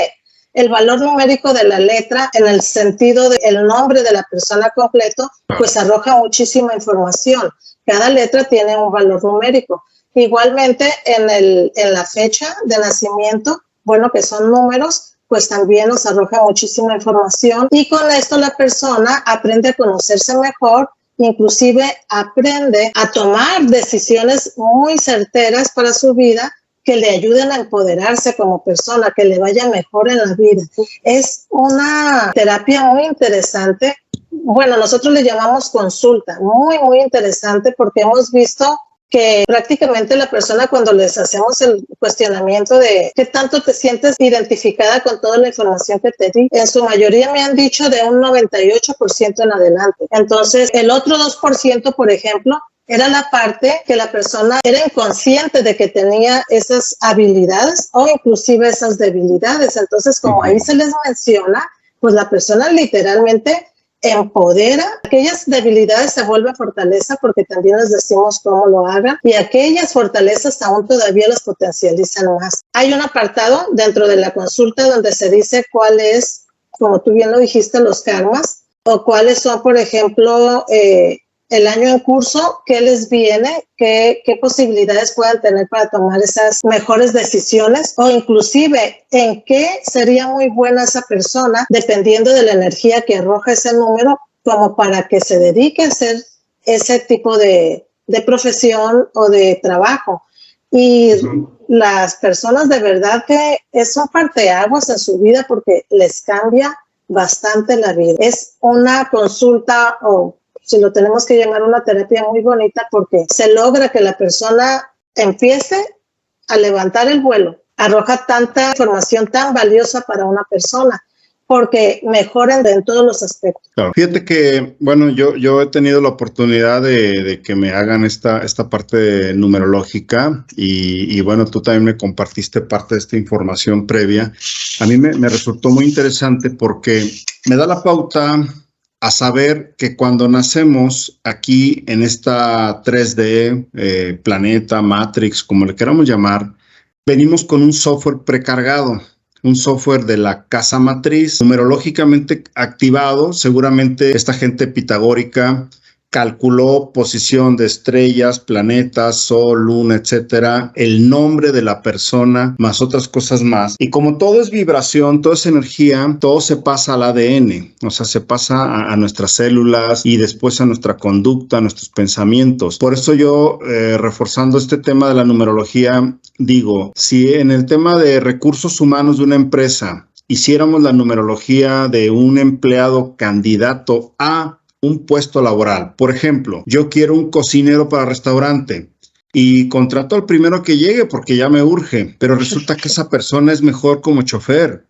el valor numérico de la letra, en el sentido del nombre de la persona completo, pues arroja muchísima información. Cada letra tiene un valor numérico. Igualmente, en la fecha de nacimiento, bueno, que son números, pues también nos arroja muchísima información y con esto la persona aprende a conocerse mejor, inclusive aprende a tomar decisiones muy certeras para su vida que le ayuden a empoderarse como persona, que le vaya mejor en la vida. Es una terapia muy interesante. Bueno, nosotros le llamamos consulta, muy, muy interesante porque hemos visto que prácticamente la persona cuando les hacemos el cuestionamiento de qué tanto te sientes identificada con toda la información que te di, en su mayoría me han dicho de un 98% en adelante. Entonces, el otro 2%, por ejemplo, era la parte que la persona era inconsciente de que tenía esas habilidades o inclusive esas debilidades. Entonces, como ahí se les menciona, pues la persona literalmente empodera, aquellas debilidades se vuelven fortaleza porque también les decimos cómo lo hagan y aquellas fortalezas aún todavía las potencializan más. Hay un apartado dentro de la consulta donde se dice cuál es, como tú bien lo dijiste, los karmas o cuáles son, por ejemplo, el año en curso, qué les viene, qué posibilidades puedan tener para tomar esas mejores decisiones o inclusive en qué sería muy buena esa persona dependiendo de la energía que arroja ese número como para que se dedique a hacer ese tipo de profesión o de trabajo. Y las personas de verdad que es un parteaguas en su vida porque les cambia bastante la vida. Es una consulta o si lo tenemos que llamar una terapia muy bonita porque se logra que la persona empiece a levantar el vuelo, arroja tanta información tan valiosa para una persona, porque mejoran en todos los aspectos. Claro. Fíjate que, bueno, yo he tenido la oportunidad de que me hagan esta parte numerológica y bueno, tú también me compartiste parte de esta información previa. A mí me resultó muy interesante porque me da la pauta a saber que cuando nacemos aquí en esta 3D, planeta, Matrix, como le queramos llamar, venimos con un software precargado, un software de la casa matriz, numerológicamente activado. Seguramente esta gente pitagórica calculó posición de estrellas, planetas, sol, luna, etcétera, el nombre de la persona, más otras cosas más. Y como todo es vibración, todo es energía, todo se pasa al ADN, o sea, se pasa a nuestras células y después a nuestra conducta, a nuestros pensamientos. Por eso yo, reforzando este tema de la numerología, digo, si en el tema de recursos humanos de una empresa hiciéramos la numerología de un empleado candidato a un puesto laboral. Por ejemplo, yo quiero un cocinero para restaurante y contrato al primero que llegue porque ya me urge, pero resulta que esa persona es mejor como chofer.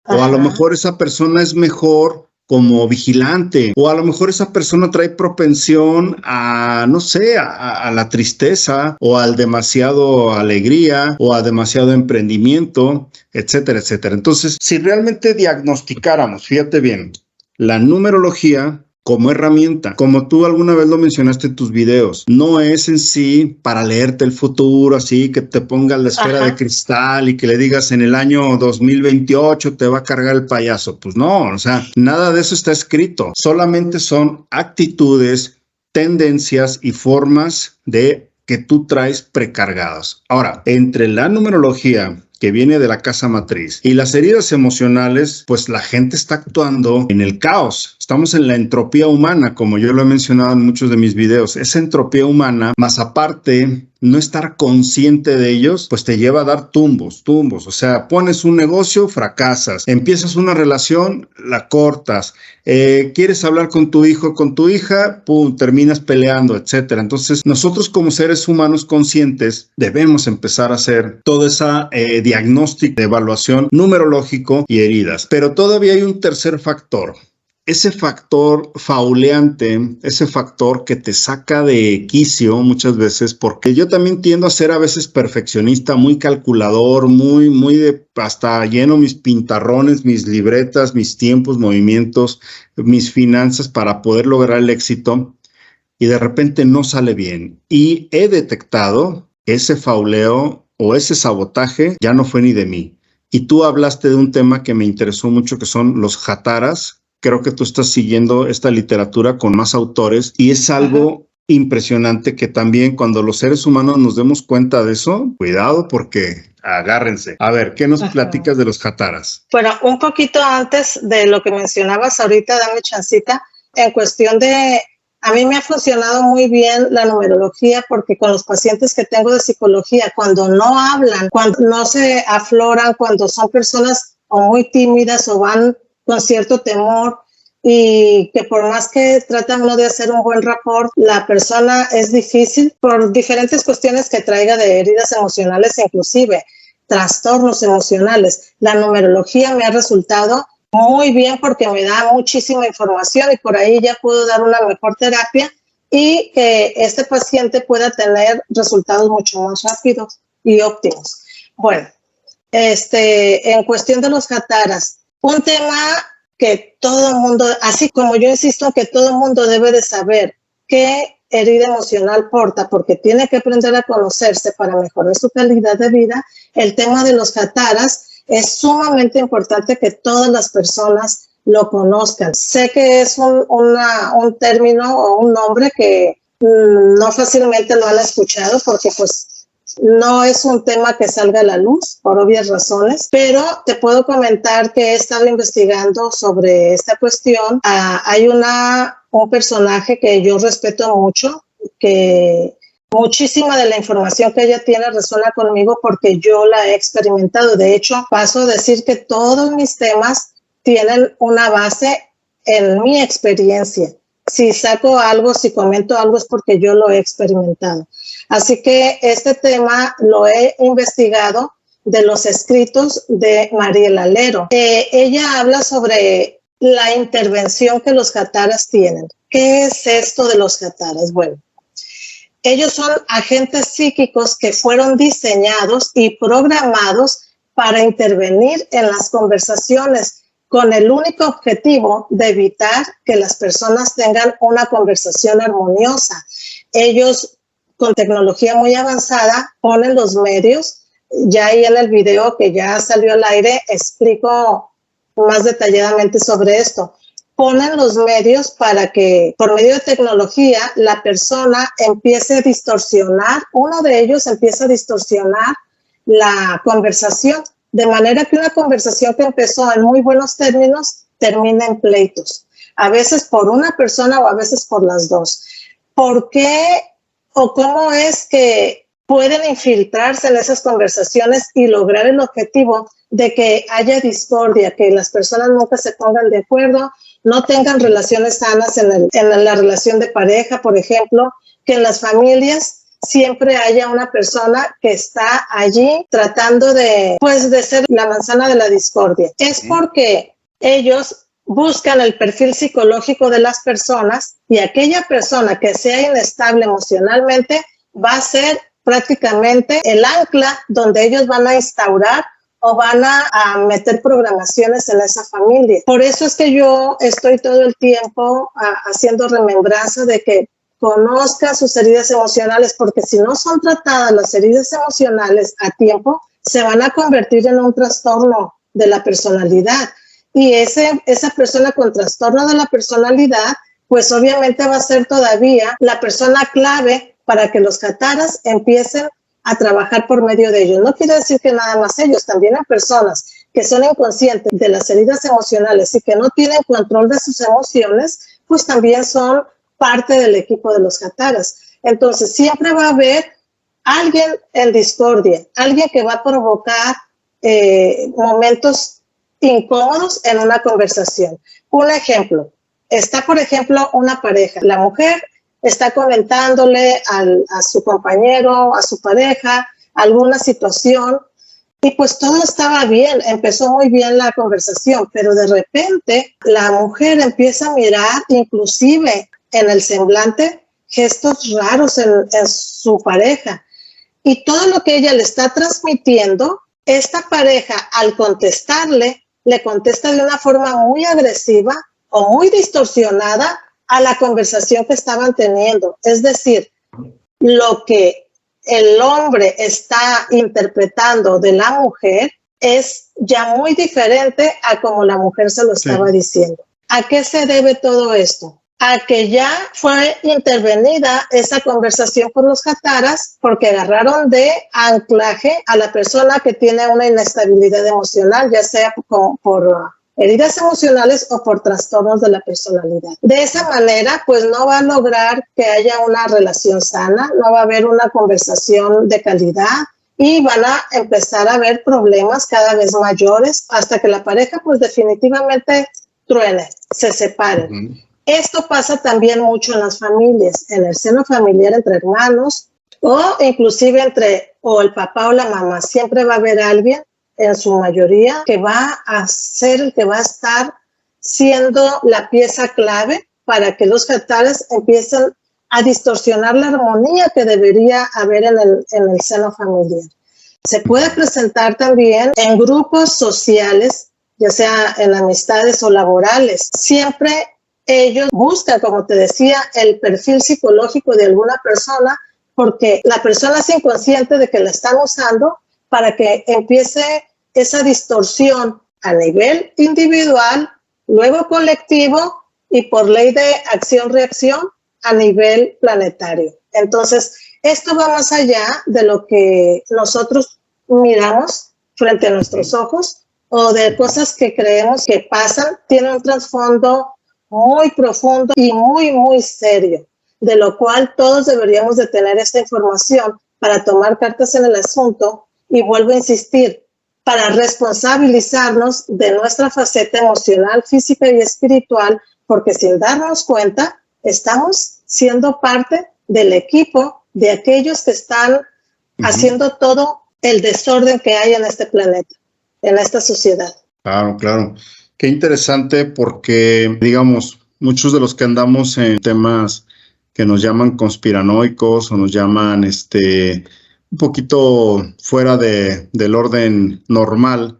O a lo mejor esa persona es mejor como vigilante, o a lo mejor esa persona trae propensión a, no sé, a la tristeza, o al demasiado alegría, o a demasiado emprendimiento, etcétera, etcétera. Entonces, si realmente diagnosticáramos, fíjate bien, la numerología como herramienta. Como tú alguna vez lo mencionaste en tus videos, no es en sí para leerte el futuro, así que te pongas la esfera de cristal y que le digas en el año 2028 te va a cargar el payaso. Pues no, o sea, nada de eso está escrito. Solamente son actitudes, tendencias y formas de que tú traes precargadas. Ahora, entre la numerología que viene de la casa matriz y las heridas emocionales, pues la gente está actuando en el caos. Estamos en la entropía humana, como yo lo he mencionado en muchos de mis videos. Esa entropía humana, más aparte, no estar consciente de ellos, pues te lleva a dar tumbos. O sea, pones un negocio, fracasas. Empiezas una relación, la cortas. Quieres hablar con tu hijo, con tu hija, pum, terminas peleando, etcétera. Entonces, nosotros como seres humanos conscientes debemos empezar a hacer toda esa diagnóstico de evaluación numerológico y heridas. Pero todavía hay un tercer factor. Ese factor fauleante, ese factor que te saca de quicio muchas veces, porque yo también tiendo a ser a veces perfeccionista, muy calculador, muy de hasta lleno mis pintarrones, mis libretas, mis tiempos, movimientos, mis finanzas para poder lograr el éxito y de repente no sale bien. Y he detectado ese fauleo o ese sabotaje ya no fue ni de mí. Y tú hablaste de un tema que me interesó mucho que son los jataras. Creo que tú estás siguiendo esta literatura con más autores y es algo impresionante que también cuando los seres humanos nos demos cuenta de eso, cuidado porque agárrense. A ver, ¿qué nos platicas de los jataras? Bueno, un poquito antes de lo que mencionabas ahorita, dame chancita, en cuestión de, a mí me ha funcionado muy bien la numerología porque con los pacientes que tengo de psicología, cuando no hablan, cuando no se afloran, cuando son personas o muy tímidas o van con cierto temor y que por más que trata uno de hacer un buen rapport, la persona es difícil por diferentes cuestiones que traiga de heridas emocionales, inclusive trastornos emocionales. La numerología me ha resultado muy bien porque me da muchísima información y por ahí ya puedo dar una mejor terapia y que este paciente pueda tener resultados mucho más rápidos y óptimos. Bueno, en cuestión de los jataras, un tema que todo el mundo, así como yo insisto que todo el mundo debe de saber qué herida emocional porta, porque tiene que aprender a conocerse para mejorar su calidad de vida, el tema de los jataras es sumamente importante que todas las personas lo conozcan. Sé que es un término o un nombre que no fácilmente lo han escuchado porque pues no es un tema que salga a la luz por obvias razones, pero te puedo comentar que he estado investigando sobre esta cuestión. Hay un personaje que yo respeto mucho, que muchísima de la información que ella tiene resuena conmigo porque yo la he experimentado. De hecho, paso a decir que todos mis temas tienen una base en mi experiencia. Si saco algo, si comento algo es porque yo lo he experimentado. Así que este tema lo he investigado de los escritos de Mariela Lero. Ella habla sobre la intervención que los jataras tienen. ¿Qué es esto de los jataras? Bueno, ellos son agentes psíquicos que fueron diseñados y programados para intervenir en las conversaciones con el único objetivo de evitar que las personas tengan una conversación armoniosa. Ellos, con tecnología muy avanzada, ponen los medios. Ya ahí en el video que ya salió al aire explico más detalladamente sobre esto. Ponen los medios para que, por medio de tecnología, la persona empiece a distorsionar, uno de ellos empieza a distorsionar la conversación, de manera que una conversación que empezó en muy buenos términos termina en pleitos, a veces por una persona o a veces por las dos. ¿Por qué o cómo es que pueden infiltrarse en esas conversaciones y lograr el objetivo de que haya discordia, que las personas nunca se pongan de acuerdo, no tengan relaciones sanas en la relación de pareja, por ejemplo, que en las familias siempre haya una persona que está allí tratando de ser la manzana de la discordia? Es porque ellos buscan el perfil psicológico de las personas y aquella persona que sea inestable emocionalmente va a ser prácticamente el ancla donde ellos van a instaurar o van a meter programaciones en esa familia. Por eso es que yo estoy todo el tiempo haciendo remembranza de que conozca sus heridas emocionales, porque si no son tratadas las heridas emocionales a tiempo, se van a convertir en un trastorno de la personalidad. Y esa persona con trastorno de la personalidad, pues obviamente va a ser todavía la persona clave para que los Hataras empiecen a trabajar por medio de ellos. No quiere decir que nada más ellos, también hay personas que son inconscientes de las heridas emocionales y que no tienen control de sus emociones, pues también son parte del equipo de los Hataras. Entonces siempre va a haber alguien en discordia, alguien que va a provocar momentos incómodos en una conversación. Un ejemplo, está por ejemplo una pareja, la mujer está comentándole a su compañero, a su pareja, alguna situación, y pues todo estaba bien, empezó muy bien la conversación, pero de repente la mujer empieza a mirar, inclusive en el semblante, gestos raros en su pareja, y todo lo que ella le está transmitiendo, esta pareja al contestarle, le contesta de una forma muy agresiva o muy distorsionada a la conversación que estaban teniendo. Es decir, lo que el hombre está interpretando de la mujer es ya muy diferente a como la mujer se lo estaba diciendo. ¿A qué se debe todo esto? A que ya fue intervenida esa conversación por los Hataras porque agarraron de anclaje a la persona que tiene una inestabilidad emocional, ya sea por heridas emocionales o por trastornos de la personalidad. De esa manera, pues no va a lograr que haya una relación sana, no va a haber una conversación de calidad y van a empezar a haber problemas cada vez mayores hasta que la pareja pues definitivamente truene, se separen. Esto pasa también mucho en las familias, en el seno familiar entre hermanos o inclusive entre o el papá o la mamá. Siempre va a haber alguien, en su mayoría, que va a ser el que va a estar siendo la pieza clave para que los Hataras empiecen a distorsionar la armonía que debería haber en el seno familiar. Se puede presentar también en grupos sociales, ya sea en amistades o laborales. Siempre ellos buscan, como te decía, el perfil psicológico de alguna persona porque la persona es inconsciente de que la están usando para que empiece esa distorsión a nivel individual, luego colectivo y por ley de acción-reacción a nivel planetario. Entonces, esto va más allá de lo que nosotros miramos frente a nuestros ojos o de cosas que creemos que pasan, tiene un trasfondo muy profundo y muy, muy serio, de lo cual todos deberíamos de tener esta información para tomar cartas en el asunto y vuelvo a insistir, para responsabilizarnos de nuestra faceta emocional, física y espiritual, porque sin darnos cuenta, estamos siendo parte del equipo de aquellos que están haciendo todo el desorden que hay en este planeta, en esta sociedad. Claro, claro. Qué interesante porque, digamos, muchos de los que andamos en temas que nos llaman conspiranoicos o nos llaman un poquito fuera del orden normal,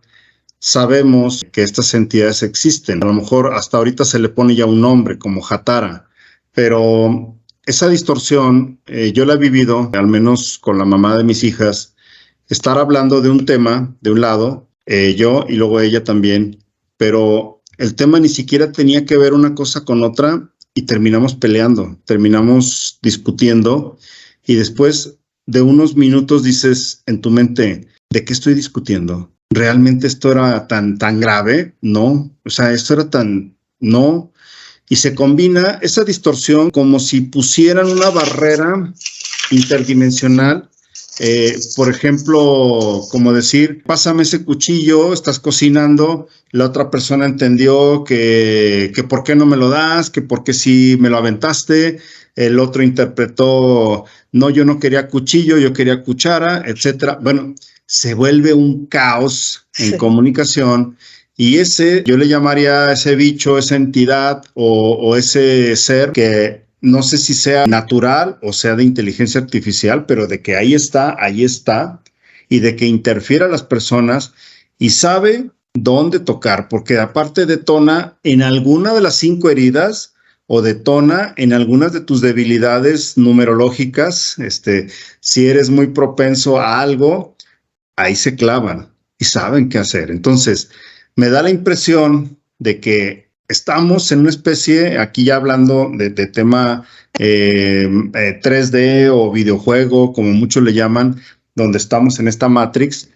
sabemos que estas entidades existen. A lo mejor hasta ahorita se le pone ya un nombre como Hatara, pero esa distorsión yo la he vivido, al menos con la mamá de mis hijas, estar hablando de un tema de un lado, yo y luego ella también, pero el tema ni siquiera tenía que ver una cosa con otra y terminamos peleando, terminamos discutiendo y después de unos minutos dices en tu mente, ¿de qué estoy discutiendo? ¿Realmente esto era tan grave? No. O sea, esto era no. Y se combina esa distorsión como si pusieran una barrera interdimensional. Por ejemplo, como decir, pásame ese cuchillo, estás cocinando, la otra persona entendió que por qué no me lo das, que por qué sí me lo aventaste, el otro interpretó, no, yo no quería cuchillo, yo quería cuchara, etcétera. Bueno, se vuelve un caos en comunicación y yo le llamaría ese bicho, esa entidad o ese ser que no sé si sea natural o sea de inteligencia artificial, pero de que ahí está, y de que interfiere a las personas y sabe dónde tocar, porque aparte detona en alguna de las 5 heridas o detona en algunas de tus debilidades numerológicas. Si eres muy propenso a algo, ahí se clavan y saben qué hacer. Entonces, me da la impresión de que estamos en una especie, aquí ya hablando de tema 3D o videojuego, como muchos le llaman, donde estamos en esta Matrix,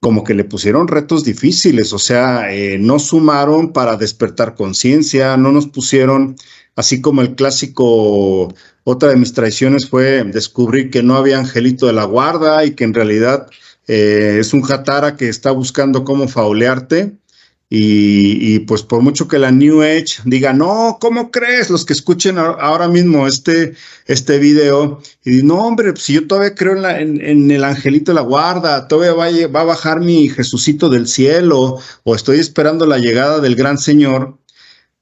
como que le pusieron retos difíciles, o sea, no sumaron para despertar conciencia, no nos pusieron, así como el clásico, otra de mis traiciones fue descubrir que no había angelito de la guarda y que en realidad es un Hatara que está buscando cómo faulearte. Y pues por mucho que la New Age diga, no, ¿cómo crees? Los que escuchen ahora mismo este video y no, hombre, si yo todavía creo en el angelito de la guarda, todavía va a bajar mi Jesucito del cielo o estoy esperando la llegada del gran Señor,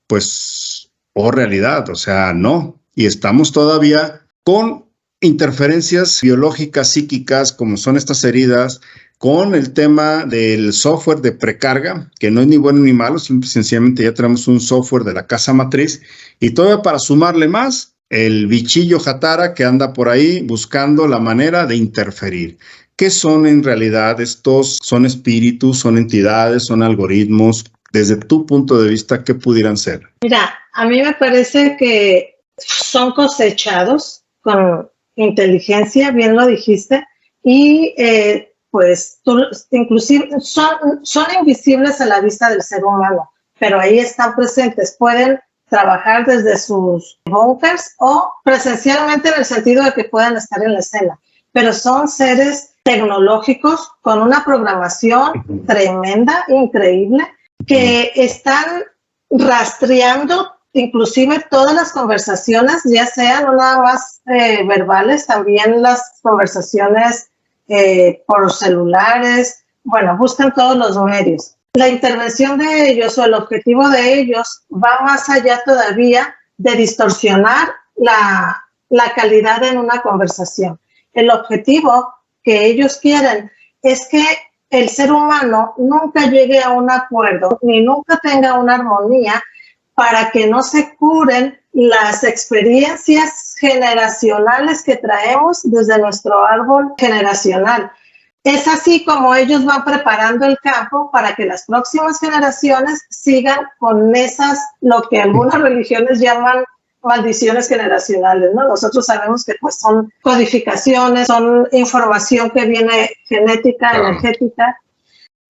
pues, realidad, o sea, no. Y estamos todavía con interferencias biológicas, psíquicas, como son estas heridas, con el tema del software de precarga, que no es ni bueno ni malo, sencillamente ya tenemos un software de la casa matriz, y todavía para sumarle más, el bichillo Hatara que anda por ahí buscando la manera de interferir. ¿Qué son en realidad estos? ¿Son espíritus, son entidades, son algoritmos? Desde tu punto de vista, ¿qué pudieran ser? Mira, a mí me parece que son cosechados con inteligencia, bien lo dijiste, y pues inclusive son invisibles a la vista del ser humano, pero ahí están presentes, pueden trabajar desde sus bunkers o presencialmente en el sentido de que puedan estar en la escena, pero son seres tecnológicos con una programación tremenda, increíble, que están rastreando inclusive todas las conversaciones, ya sean no nada más verbales, también las conversaciones por celulares, bueno, buscan todos los medios. La intervención de ellos o el objetivo de ellos va más allá todavía de distorsionar la calidad en una conversación. El objetivo que ellos quieren es que el ser humano nunca llegue a un acuerdo ni nunca tenga una armonía para que no se curen las experiencias generacionales que traemos desde nuestro árbol generacional. Es así como ellos van preparando el campo para que las próximas generaciones sigan con esas, lo que algunas religiones llaman maldiciones generacionales, ¿no? Nosotros sabemos que pues son codificaciones, son información que viene genética, energética,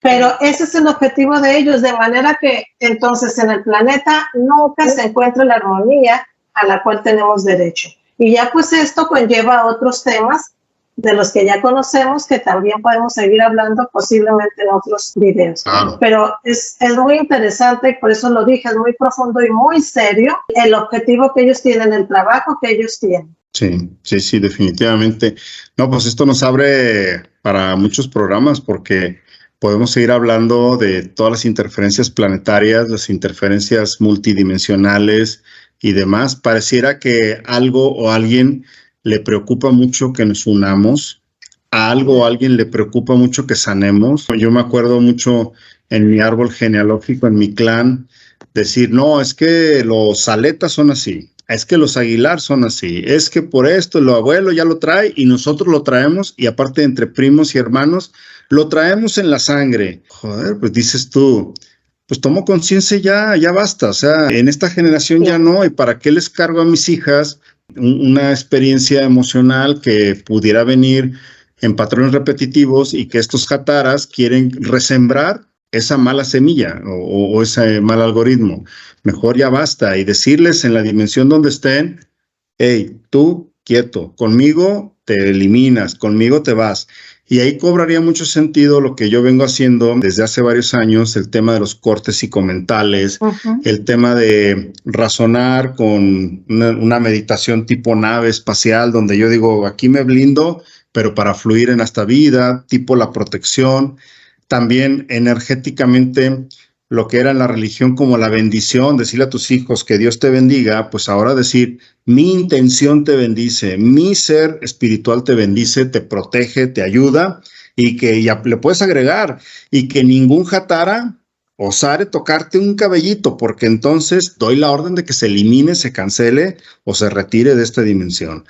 pero ese es el objetivo de ellos, de manera que entonces en el planeta nunca se encuentra la armonía a la cual tenemos derecho. Y ya pues esto conlleva otros temas de los que ya conocemos, que también podemos seguir hablando posiblemente en otros videos. Pero es muy interesante, por eso lo dije, es muy profundo y muy serio el objetivo que ellos tienen, el trabajo que ellos tienen. Sí, definitivamente. No, pues esto nos abre para muchos programas porque podemos seguir hablando de todas las interferencias planetarias, las interferencias multidimensionales y demás. Pareciera que algo o alguien le preocupa mucho que nos unamos, a algo o alguien le preocupa mucho que sanemos. Yo me acuerdo mucho en mi árbol genealógico, en mi clan, decir, no, es que los Aletas son así, es que los Aguilar son así, es que por esto el abuelo ya lo trae y nosotros lo traemos, y aparte entre primos y hermanos, lo traemos en la sangre. Joder, pues dices tú, pues tomo conciencia, ya basta, o sea, en esta generación ya no, ¿y para qué les cargo a mis hijas una experiencia emocional que pudiera venir en patrones repetitivos y que estos Hataras quieren resembrar esa mala semilla o ese mal algoritmo? Mejor ya basta y decirles en la dimensión donde estén, hey, tú quieto, conmigo te eliminas, conmigo te vas. Y ahí cobraría mucho sentido lo que yo vengo haciendo desde hace varios años, el tema de los cortes psicomentales, el tema de razonar con una meditación tipo nave espacial, donde yo digo, aquí me blindo, pero para fluir en esta vida, tipo la protección. También energéticamente, lo que era en la religión como la bendición, decirle a tus hijos que Dios te bendiga, pues ahora decir, mi intención te bendice, mi ser espiritual te bendice, te protege, te ayuda, y que ya le puedes agregar y que ningún jatara osare tocarte un cabellito, porque entonces doy la orden de que se elimine, se cancele o se retire de esta dimensión.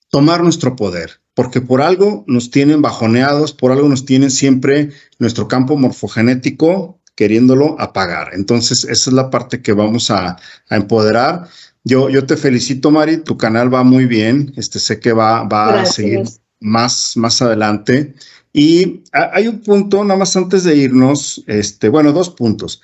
Tomar nuestro poder, porque por algo nos tienen bajoneados, por algo nos tienen siempre nuestro campo morfogenético queriéndolo apagar. Entonces, esa es la parte que vamos a empoderar. Yo te felicito, Mari, tu canal va muy bien, sé que va a seguir más adelante. Y hay un punto, nada más antes de irnos, dos puntos,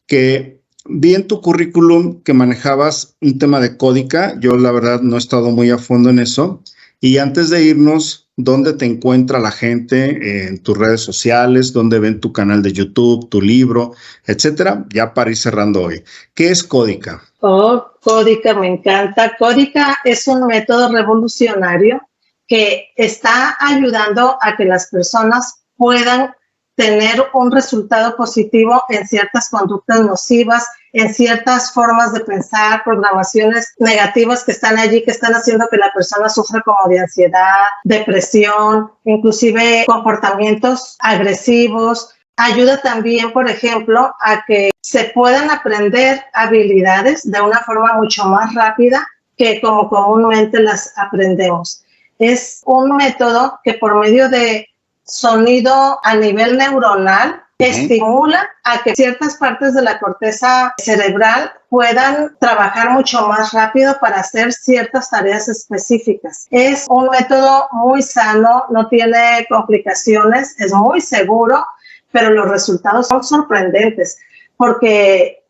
que vi en tu currículum que manejabas un tema de códica. Yo la verdad no he estado muy a fondo en eso. Y antes de irnos, ¿dónde te encuentra la gente en tus redes sociales? ¿Dónde ven tu canal de YouTube, tu libro, etcétera? Ya para ir cerrando hoy. ¿Qué es códica? Códica, me encanta. Códica es un método revolucionario que está ayudando a que las personas puedan tener un resultado positivo en ciertas conductas nocivas, en ciertas formas de pensar, programaciones negativas que están allí, que están haciendo que la persona sufra como de ansiedad, depresión, inclusive comportamientos agresivos. Ayuda también, por ejemplo, a que se puedan aprender habilidades de una forma mucho más rápida que como comúnmente las aprendemos. Es un método que por medio de sonido a nivel neuronal estimula a que ciertas partes de la corteza cerebral puedan trabajar mucho más rápido para hacer ciertas tareas específicas. Es un método muy sano, no tiene complicaciones, es muy seguro, pero los resultados son sorprendentes porque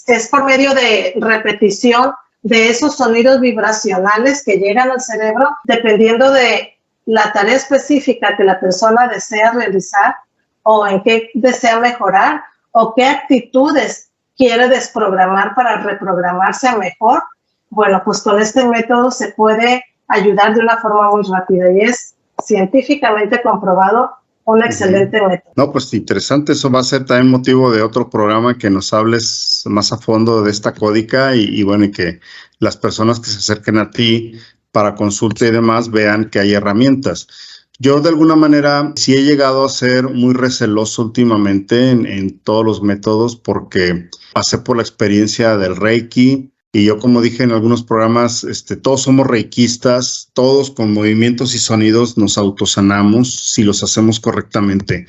es por medio de repetición de esos sonidos vibracionales que llegan al cerebro dependiendo de la tarea específica que la persona desea realizar o en qué desea mejorar o qué actitudes quiere desprogramar para reprogramarse a mejor. Bueno, pues con este método se puede ayudar de una forma muy rápida y es científicamente comprobado un excelente método. No, pues interesante. Eso va a ser también motivo de otro programa que nos hables más a fondo de esta códica y que las personas que se acerquen a ti para consulta y demás vean que hay herramientas. Yo de alguna manera sí he llegado a ser muy receloso últimamente en todos los métodos porque pasé por la experiencia del Reiki y yo, como dije en algunos programas, todos somos reikistas, todos con movimientos y sonidos nos autosanamos si los hacemos correctamente.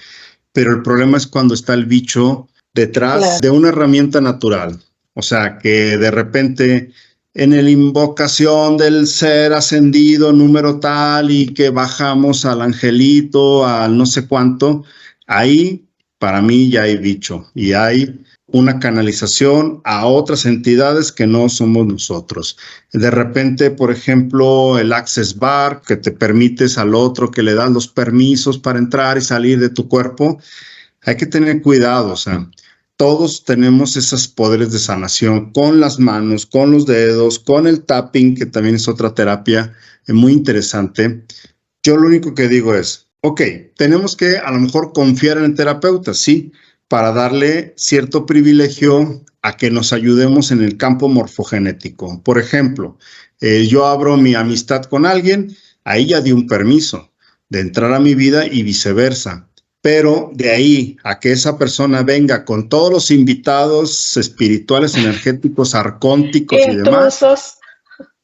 Pero el problema es cuando está el bicho detrás de una herramienta natural. O sea, que de repente en la invocación del ser ascendido número tal y que bajamos al angelito, al no sé cuánto, ahí para mí ya hay bicho y hay una canalización a otras entidades que no somos nosotros. De repente, por ejemplo, el Access Bar, que te permites al otro, que le das los permisos para entrar y salir de tu cuerpo, hay que tener cuidado, o sea, todos tenemos esos poderes de sanación con las manos, con los dedos, con el tapping, que también es otra terapia muy interesante. Yo lo único que digo es, ok, tenemos que a lo mejor confiar en el terapeuta, sí, para darle cierto privilegio a que nos ayudemos en el campo morfogenético. Por ejemplo, yo abro mi amistad con alguien, ahí ya di un permiso de entrar a mi vida y viceversa. Pero de ahí a que esa persona venga con todos los invitados espirituales, energéticos, arcónticos y demás.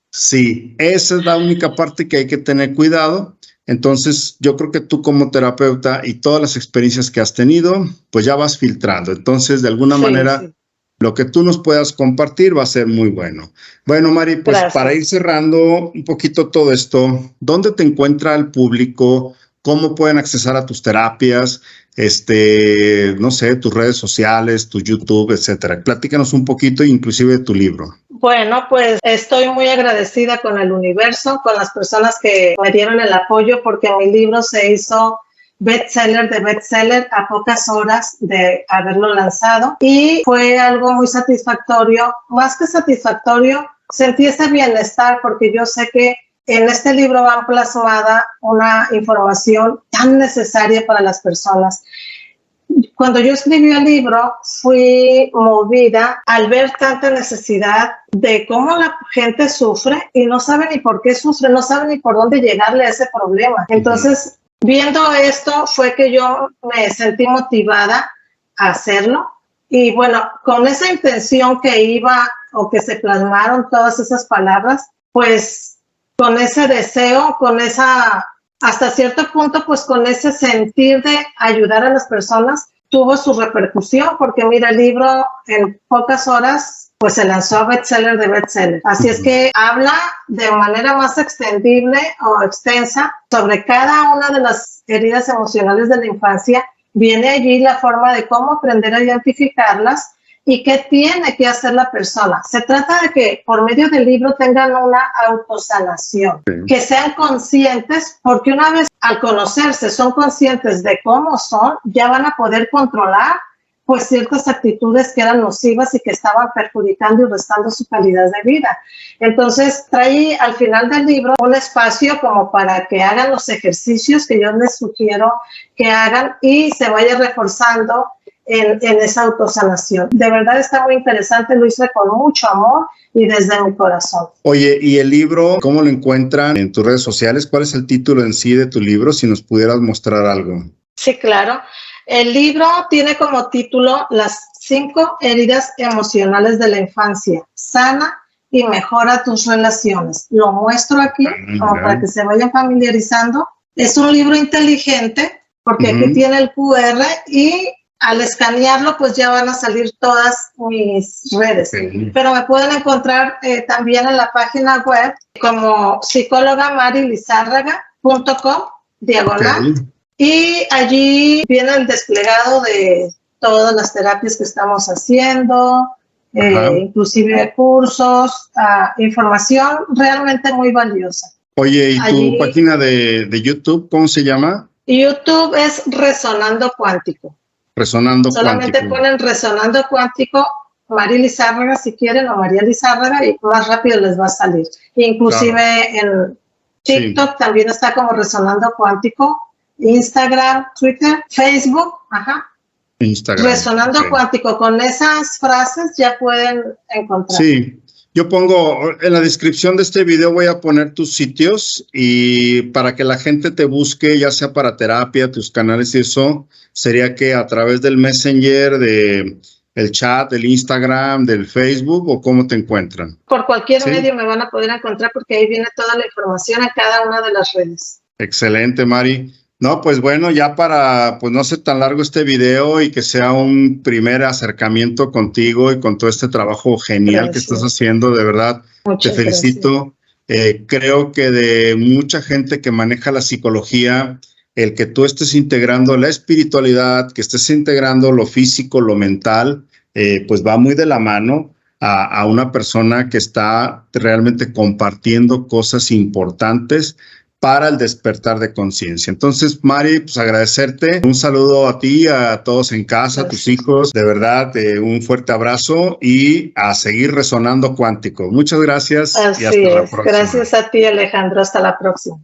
Sí, esa es la única parte que hay que tener cuidado. Entonces, yo creo que tú como terapeuta y todas las experiencias que has tenido, pues ya vas filtrando. Entonces, de alguna manera, lo que tú nos puedas compartir va a ser muy bueno. Bueno, Mari, pues para ir cerrando un poquito todo esto, ¿dónde te encuentra el público? ¿Cómo pueden accesar a tus terapias? No sé, tus redes sociales, tu YouTube, etcétera. Platícanos un poquito, inclusive de tu libro. Bueno, pues estoy muy agradecida con el universo, con las personas que me dieron el apoyo, porque mi libro se hizo bestseller de bestseller a pocas horas de haberlo lanzado y fue algo muy satisfactorio. Más que satisfactorio, sentí ese bienestar porque yo sé que en este libro va plasmada una información tan necesaria para las personas. Cuando yo escribí el libro, fui movida al ver tanta necesidad de cómo la gente sufre y no sabe ni por qué sufre, no sabe ni por dónde llegarle a ese problema. Entonces, Viendo esto fue que yo me sentí motivada a hacerlo. Y bueno, con esa intención que iba o que se plasmaron todas esas palabras, pues con ese deseo, con esa, hasta cierto punto, pues con ese sentir de ayudar a las personas, tuvo su repercusión, porque mira, el libro en pocas horas pues se lanzó a bestseller de bestseller. Así es que habla de manera más extendible o extensa sobre cada una de las heridas emocionales de la infancia. Viene allí la forma de cómo aprender a identificarlas y qué tiene que hacer la persona. Se trata de que por medio del libro tengan una autosanación, que sean conscientes, porque una vez al conocerse son conscientes de cómo son, ya van a poder controlar pues ciertas actitudes que eran nocivas y que estaban perjudicando y restando su calidad de vida. Entonces trae al final del libro un espacio como para que hagan los ejercicios que yo les sugiero que hagan y se vaya reforzando en esa autosanación. De verdad está muy interesante, lo hice con mucho amor y desde mi corazón. Oye, ¿y el libro cómo lo encuentran en tus redes sociales? ¿Cuál es el título en sí de tu libro? Si nos pudieras mostrar algo. Sí, claro. El libro tiene como título Las 5 heridas emocionales de la infancia. Sana y mejora tus relaciones. Lo muestro aquí como para que se vayan familiarizando. Es un libro inteligente porque aquí tiene el QR y al escanearlo pues ya van a salir todas mis redes. Pero me pueden encontrar también en la página web como psicólogaMariLizárraga.com/. Y allí viene el desplegado de todas las terapias que estamos haciendo, inclusive cursos, información realmente muy valiosa. Oye, ¿y tu página de YouTube cómo se llama? YouTube es Resonando Cuántico. Resonando Solamente Cuántico. ponen Resonando Cuántico, Mari Lizárraga si quieren, o María Lizárraga, y más rápido les va a salir. Inclusive en TikTok también está como Resonando Cuántico. Instagram, Twitter, Facebook, Instagram. Resonando Cuántico, con esas frases ya pueden encontrar. Sí, yo pongo en la descripción de este video, voy a poner tus sitios y para que la gente te busque, ya sea para terapia, tus canales y eso, sería que a través del Messenger, del chat, del Instagram, del Facebook, ¿o cómo te encuentran? Por cualquier medio me van a poder encontrar porque ahí viene toda la información en cada una de las redes. Excelente, Mari. No, pues bueno, ya para pues no hacer tan largo este video y que sea un primer acercamiento contigo y con todo este trabajo genial que estás haciendo, de verdad, te felicito. Creo que de mucha gente que maneja la psicología, el que tú estés integrando la espiritualidad, que estés integrando lo físico, lo mental, pues va muy de la mano a una persona que está realmente compartiendo cosas importantes para el despertar de conciencia. Entonces, Mari, pues agradecerte. Un saludo a ti, a todos en casa, a tus hijos. De verdad, un fuerte abrazo y a seguir resonando cuántico. Muchas gracias. Así y hasta la próxima. Gracias a ti, Alejandro. Hasta la próxima.